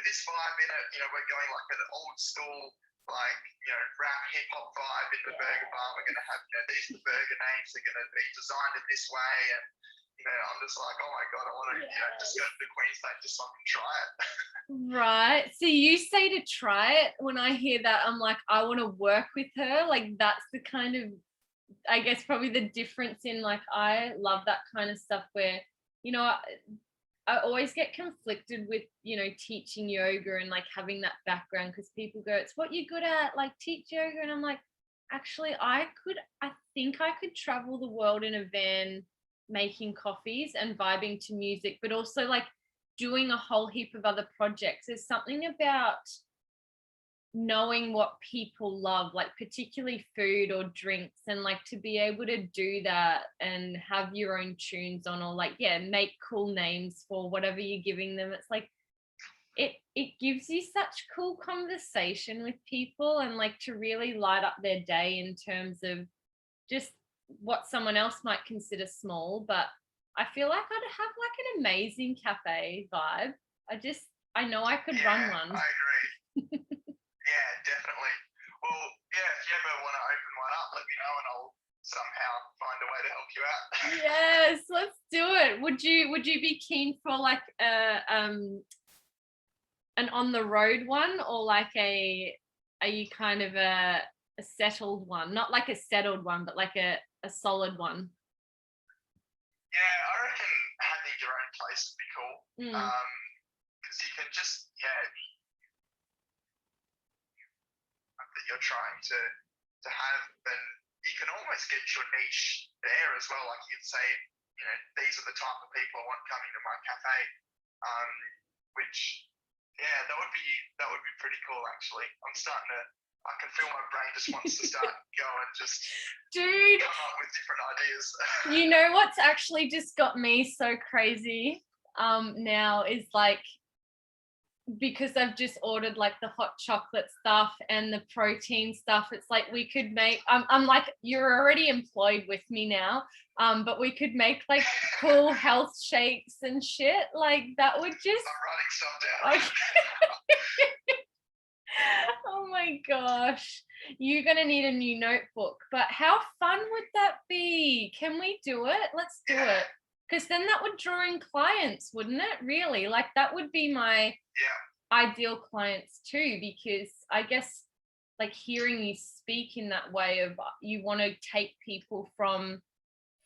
this vibe in it. We're going like an old school, like, rap hip hop vibe in the burger bar. We're going to have, these are the burger names. They're going to be designed in this way. And, I'm just like, oh my God, I want to, just go to Queensland just so I can try it. Right. So you say to try it. When I hear that, I'm like, I want to work with her. Like that's the kind of, I guess, probably the difference in like, I love that kind of stuff where, I always get conflicted with, teaching yoga and like having that background, because people go, it's what you're good at, like teach yoga. And I'm like, actually, I think I could travel the world in a van making coffees and vibing to music, but also like doing a whole heap of other projects. There's something about knowing what people love, like particularly food or drinks, and like to be able to do that and have your own tunes on, or like make cool names for whatever you're giving them. It's like it gives you such cool conversation with people, and like to really light up their day in terms of just what someone else might consider small. But I feel like I'd have like an amazing cafe vibe. I know I could run one. I agree. Yeah, definitely. Well, if you ever want to open one up, let me know and I'll somehow find a way to help you out. Yes, let's do it. Would you be keen for like an on the road one, or like are you kind of a settled one? Not like a settled one, but like a solid one. Yeah, I reckon having your own place would be cool. Because you can just that you're trying to have, and you can almost get your niche there as well. Like you can say, these are the type of people I want coming to my cafe, which that would be pretty cool actually. I can feel my brain just wants to start going, just dude, come up with different ideas. You know what's actually just got me so crazy now is like, because I've just ordered like the hot chocolate stuff and the protein stuff. It's like we could make, I'm like, you're already employed with me now, but we could make like cool health shakes and shit. Like that would just, I'm writing stuff down. Oh my gosh, you're gonna need a new notebook. But how fun would that be? Can we do it? Let's do it. Because then that would draw in clients, wouldn't it? Really, like that would be my ideal clients too, because I guess like hearing you speak in that way of you want to take people from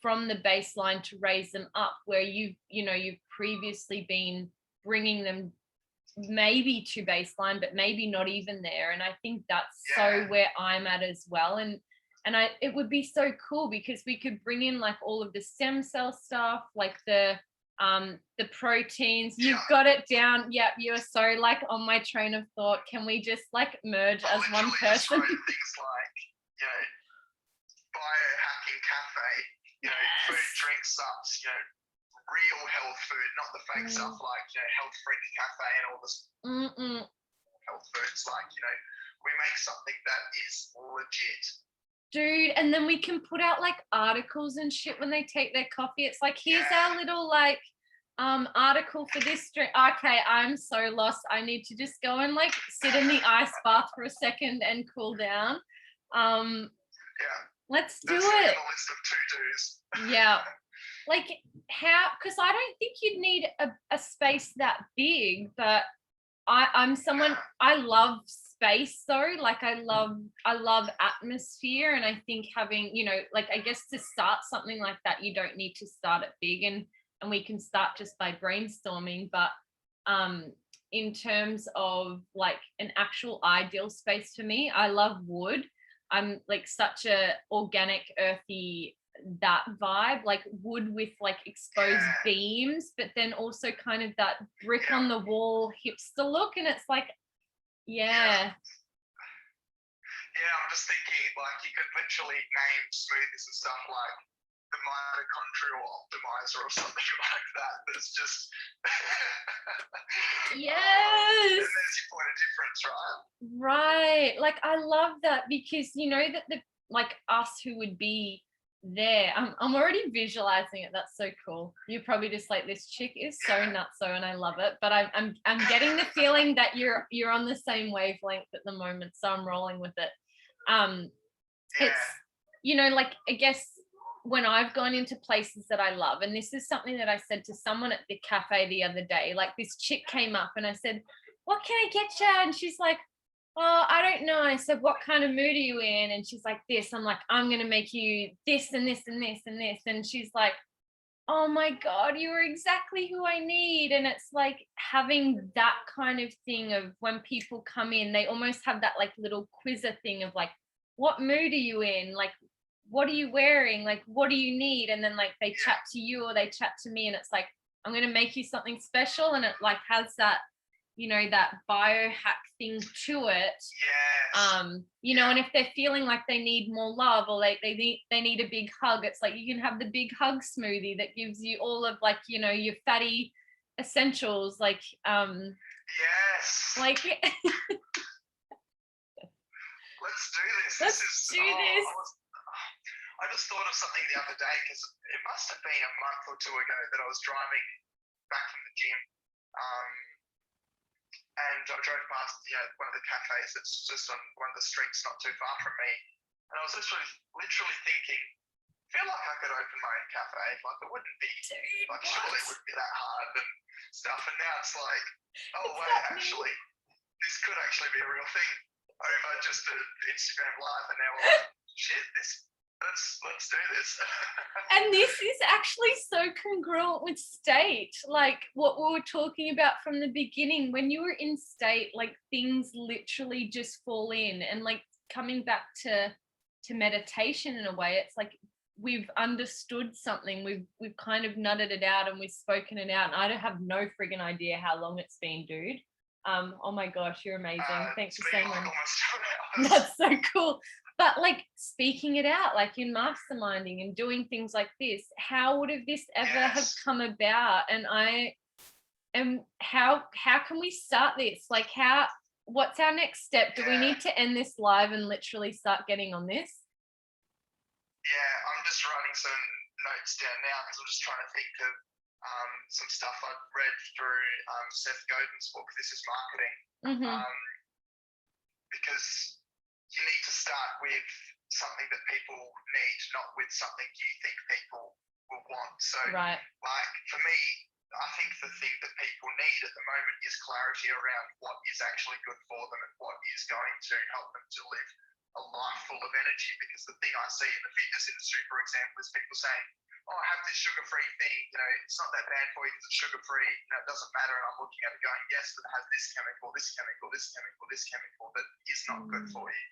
the baseline to raise them up, where you've previously been bringing them maybe to baseline, but maybe not even there. And I think that's so where I'm at as well. And it would be so cool because we could bring in like all of the stem cell stuff, like the proteins. You've got it down. Yep, you're so like on my train of thought. Can we just like merge as one person? Things like, biohacking cafe, food, drink, subs, real health food, not the fake stuff like, health freak cafe and all this health foods. Like, we make something that is legit. Dude, and then we can put out like articles and shit when they take their coffee. It's like, here's our little like article for this drink. Okay, I'm so lost. I need to just go and like sit in the ice bath for a second and cool down. Let's do it. On the list of to-dos. Yeah. Like how, because I don't think you'd need a space that big, but I'm someone, I love space though. Like I love atmosphere, and I think having, like I guess to start something like that, you don't need to start it big, and we can start just by brainstorming. But in terms of like an actual ideal space for me, I love wood. I'm like such a organic, earthy, that vibe, like wood with like exposed beams, but then also kind of that brick on the wall hipster look. And it's like, I'm just thinking like you could literally name smoothies and stuff like the mitochondrial optimizer or something like that. That's just yes. And there's your point of difference, right? Right. Like I love that, because that the like us who would be there, I'm already visualizing it. That's so cool. You're probably just like, this chick is so nutso and I love it, but I'm getting the feeling that you're on the same wavelength at the moment, so I'm rolling with it. It's like I guess when I've gone into places that I love, and this is something that I said to someone at the cafe the other day, like this chick came up and I said, what can I get you? And she's like, oh, I don't know. I said, what kind of mood are you in? And she's like, this. I'm like, I'm going to make you this and this and this and this. And she's like, oh my God, you are exactly who I need. And it's like having that kind of thing of when people come in, they almost have that like little quizzer thing of like, what mood are you in? Like, what are you wearing? Like, what do you need? And then like they chat to you or they chat to me, and it's like, I'm going to make you something special. And it like has that, that biohack thing to it. And if they're feeling like they need more love, or like they need a big hug, it's like you can have the big hug smoothie that gives you all of like, your fatty essentials, like like let's do this. Let's do this. I just thought of something the other day, because it must have been a month or two ago that I was driving back from the gym. And I drove past, one of the cafes that's just on one of the streets not too far from me. And I was literally thinking, I feel like I could open my own cafe. Like it wouldn't be, surely it wouldn't be that hard and stuff. And now it's like, actually, this could actually be a real thing over just an Instagram live. And now we're like, shit, let's do this. And this is actually so congruent with state, like what we were talking about from the beginning. When you were in state, like things literally just fall in. And like coming back to meditation in a way, it's like we've understood something, we've kind of nutted it out and we've spoken it out, and I don't have no friggin' idea how long it's been, dude. Oh my gosh, you're amazing. Thanks for saying that. That's so cool. But like speaking it out, like in masterminding and doing things like this, how would have this ever have come about? And how can we start this? Like what's our next step? Do we need to end this live and literally start getting on this? Yeah, I'm just writing some notes down now because I'm just trying to think of some stuff I've read through Seth Godin's book, This is Marketing. Because you need to start with something that people need, not with something you think people will want. So, like for me, I think the thing that people need at the moment is clarity around what is actually good for them and what is going to help them to live a life full of energy. Because the thing I see in the fitness industry, for example, is people saying, oh, I have this sugar-free thing, it's not that bad for you because it's sugar-free, it doesn't matter. And I'm looking at it going, yes, but it has this chemical, this chemical, this chemical, this chemical that is not good for you.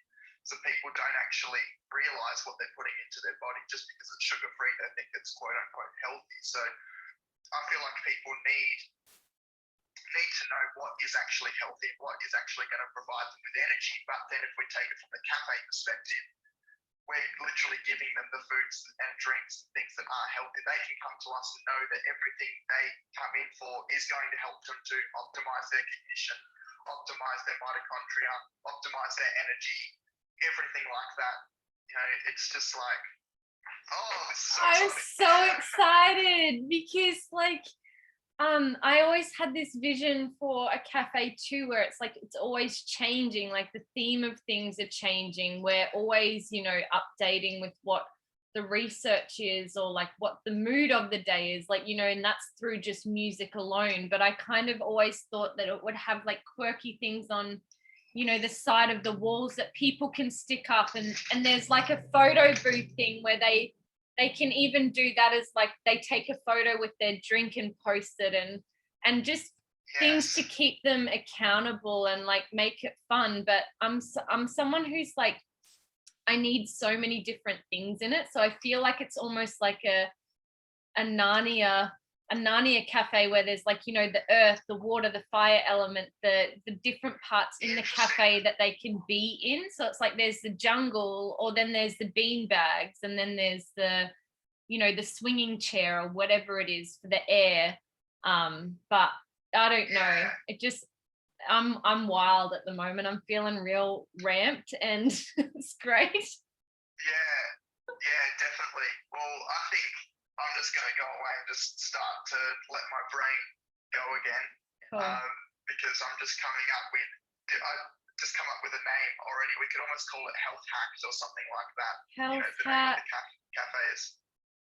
So people don't actually realize what they're putting into their body just because it's sugar-free. They think it's quote unquote healthy. So I feel like people need to know what is actually healthy, what is actually going to provide them with energy. But then if we take it from the cafe perspective, we're literally giving them the foods and drinks and things that are healthy. They can come to us and know that everything they come in for is going to help them to optimize their cognition, optimize their mitochondria, optimize their energy, everything like that. You know, it's just like, oh, this is so I'm exciting. so excited because like I always had this vision for a cafe too, where it's like it's always changing, like the theme of things are changing. We're always, you know, updating with what the research is or like what the mood of the day is, like, you know, and that's through just music alone. But I kind of always thought that it would have like quirky things on, you know, the side of the walls that people can stick up, and there's like a photo booth thing where they can even do that as like they take a photo with their drink and post it, and just things to keep them accountable and like make it fun. But I'm someone who's like, I need so many different things in it, so I feel like it's almost like a Narnia cafe where there's like, you know, the earth, the water, the fire element, the different parts in the cafe that they can be in. So it's like there's the jungle, or then there's the bean bags, and then there's the, you know, the swinging chair or whatever it is for the air. But I don't know, it just, I'm wild at the moment. I'm feeling real ramped and it's great. Yeah, definitely. Well, I think I'm just going to go away and just start to let my brain go again. Cool. Because I'm just coming up with, I just come up with a name already. We could almost call it health hacks or something like that. Health the hack. name of the cafes.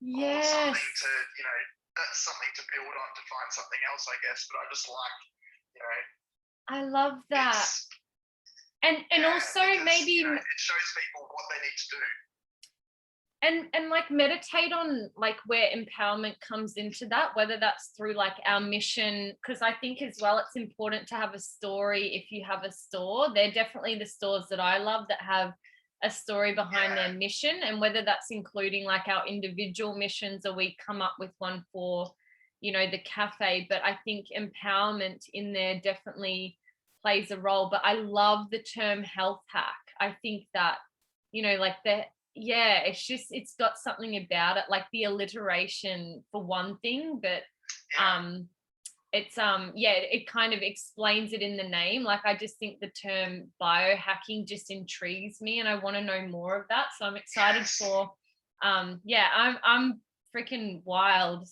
Yes. Or something to, you know, that's something to build on to find something else, I guess. But I just like, you know. I love that. And also because, maybe, you know, it shows people what they need to do. And like meditate on like where empowerment comes into that, whether that's through like our mission, because I think as well it's important to have a story. If you have a store, they're definitely the stores that I love that have a story behind their mission, and whether that's including like our individual missions or we come up with one for, you know, the cafe. But I think empowerment in there definitely plays a role. But I love the term health hack. I think that, you know, like it's just, it's got something about it, like the alliteration for one thing, but it's it kind of explains it in the name. Like I just think the term biohacking just intrigues me and I want to know more of that. So I'm excited for I'm freaking wild.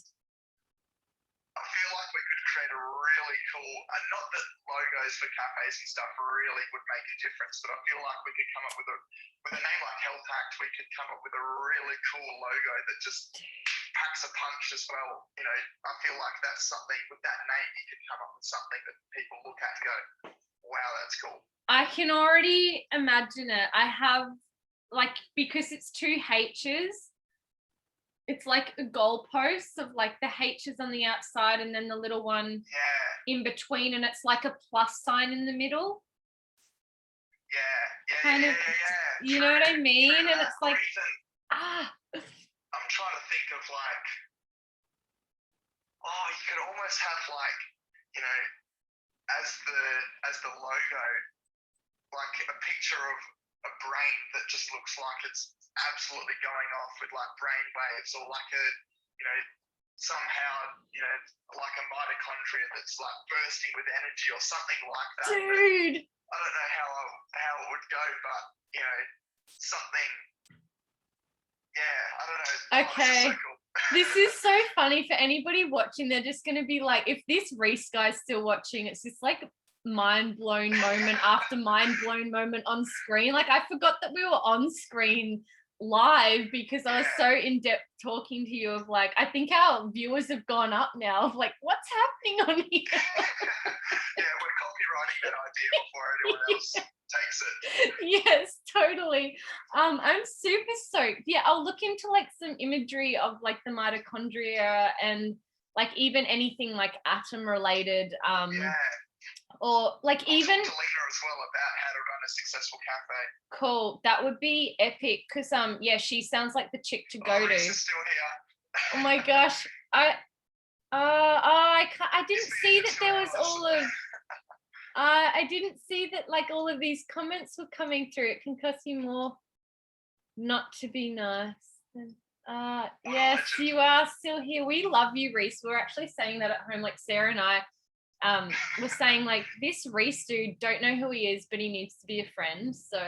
I feel like we could create a really cool, and not that logos for cafes and stuff really would make a difference, but I feel like we could come up with a name like Health Hacks, we could come up with a really cool logo that just packs a punch as well. You know, I feel like that's something, with that name, you could come up with something that people look at and go, wow, that's cool. I can already imagine it. I have, like, because it's two H's, it's like a goalpost of like the H's on the outside and then the little one in between, and it's like a plus sign in the middle. Yeah. You know what I mean? And it's like, I'm trying to think of like, you could almost have like, you know, as the logo, like a picture of a brain that just looks like it's absolutely going off with like brain waves, or like a, you know, somehow, you know, like a mitochondria that's like bursting with energy or something like that. Dude. I don't know how it would go, but you know, something. Yeah, I don't know. Okay. This is so cool. This is so funny for anybody watching. They're just going to be like, if this Reese guy's still watching, it's just like mind blown moment after mind blown moment on screen. Like I forgot that we were on screen live because I was so in depth talking to you of like, I think our viewers have gone up now of like, what's happening on here? Yeah, we're copywriting that idea before anyone else takes it. Yes, totally. I'm super stoked. Yeah, I'll look into like some imagery of like the mitochondria and like even anything like atom related. Or like even to Lena as well about how to run a successful cafe. Cool. That would be epic because yeah, she sounds like the chick to go to. Reese is still here. Oh my gosh. I didn't see that there was all of I didn't see that like all of these comments were coming through. It can cost you more not to be nice. Yes, you are still here. We love you, Reese. We're actually saying that at home, like Sarah and I was saying, like, this Reese dude, don't know who he is, but he needs to be a friend. So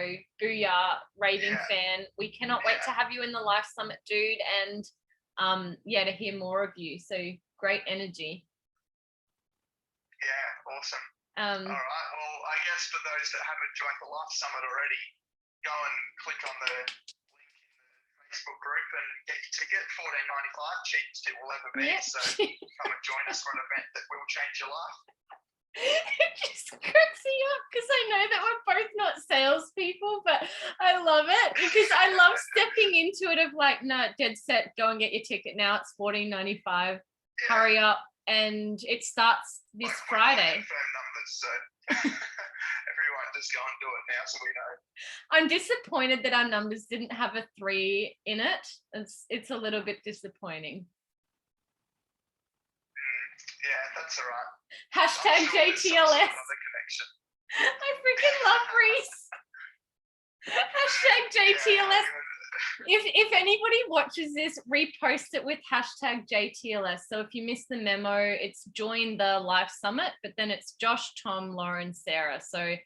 booyah, raving fan. We cannot wait to have you in the Life Summit, dude, and yeah, to hear more of you. So great energy. Yeah, awesome. All right, well, I guess for those that haven't joined the Life Summit already, go and click on the link in the Facebook group and get your ticket, $14.95, cheapest it will ever be. So come and join us for an event that will change your life. It just cracks me up because I know that we're both not salespeople, but I love it because I love stepping into it of like, no, dead set, go and get your ticket now. It's $14.95. Hurry up. And it starts this Friday. Numbers, so everyone just go and do it now so we know. I'm disappointed that our numbers didn't have a 3 in it. It's a little bit disappointing. Yeah, that's all right. Hashtag JTLS. I freaking love Reese. Hashtag JTLS. If anybody watches this, repost it with hashtag JTLS. So if you missed the memo, it's join the Life Summit, but then it's Josh, Tom, Lauren, Sarah. So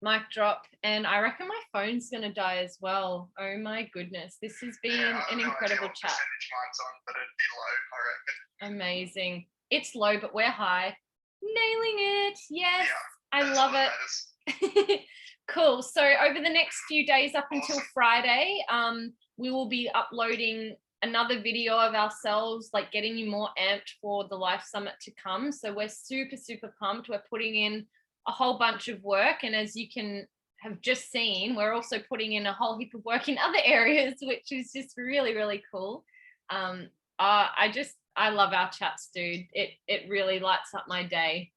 mic drop. And I reckon my phone's going to die as well. Oh my goodness. This has been an incredible chat. Mine's on, but it'd be low, I reckon. Amazing. It's low, but we're high. Nailing it. Yes. Yeah, I love it. Cool. So over the next few days up until Friday, we will be uploading another video of ourselves, like getting you more amped for the Life Summit to come. So we're super, super pumped. We're putting in a whole bunch of work. And as you can have just seen, we're also putting in a whole heap of work in other areas, which is just really, really cool. I love our chats, dude. It really lights up my day.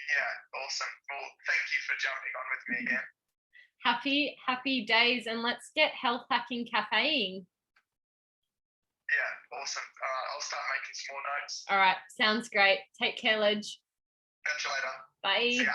Yeah, awesome. Well, thank you for jumping on with me again. Happy days, and let's get health hacking cafeing. Yeah, awesome. All right, I'll start making some more notes. All right, sounds great. Take care, Ledge. Catch you later. Bye. See ya.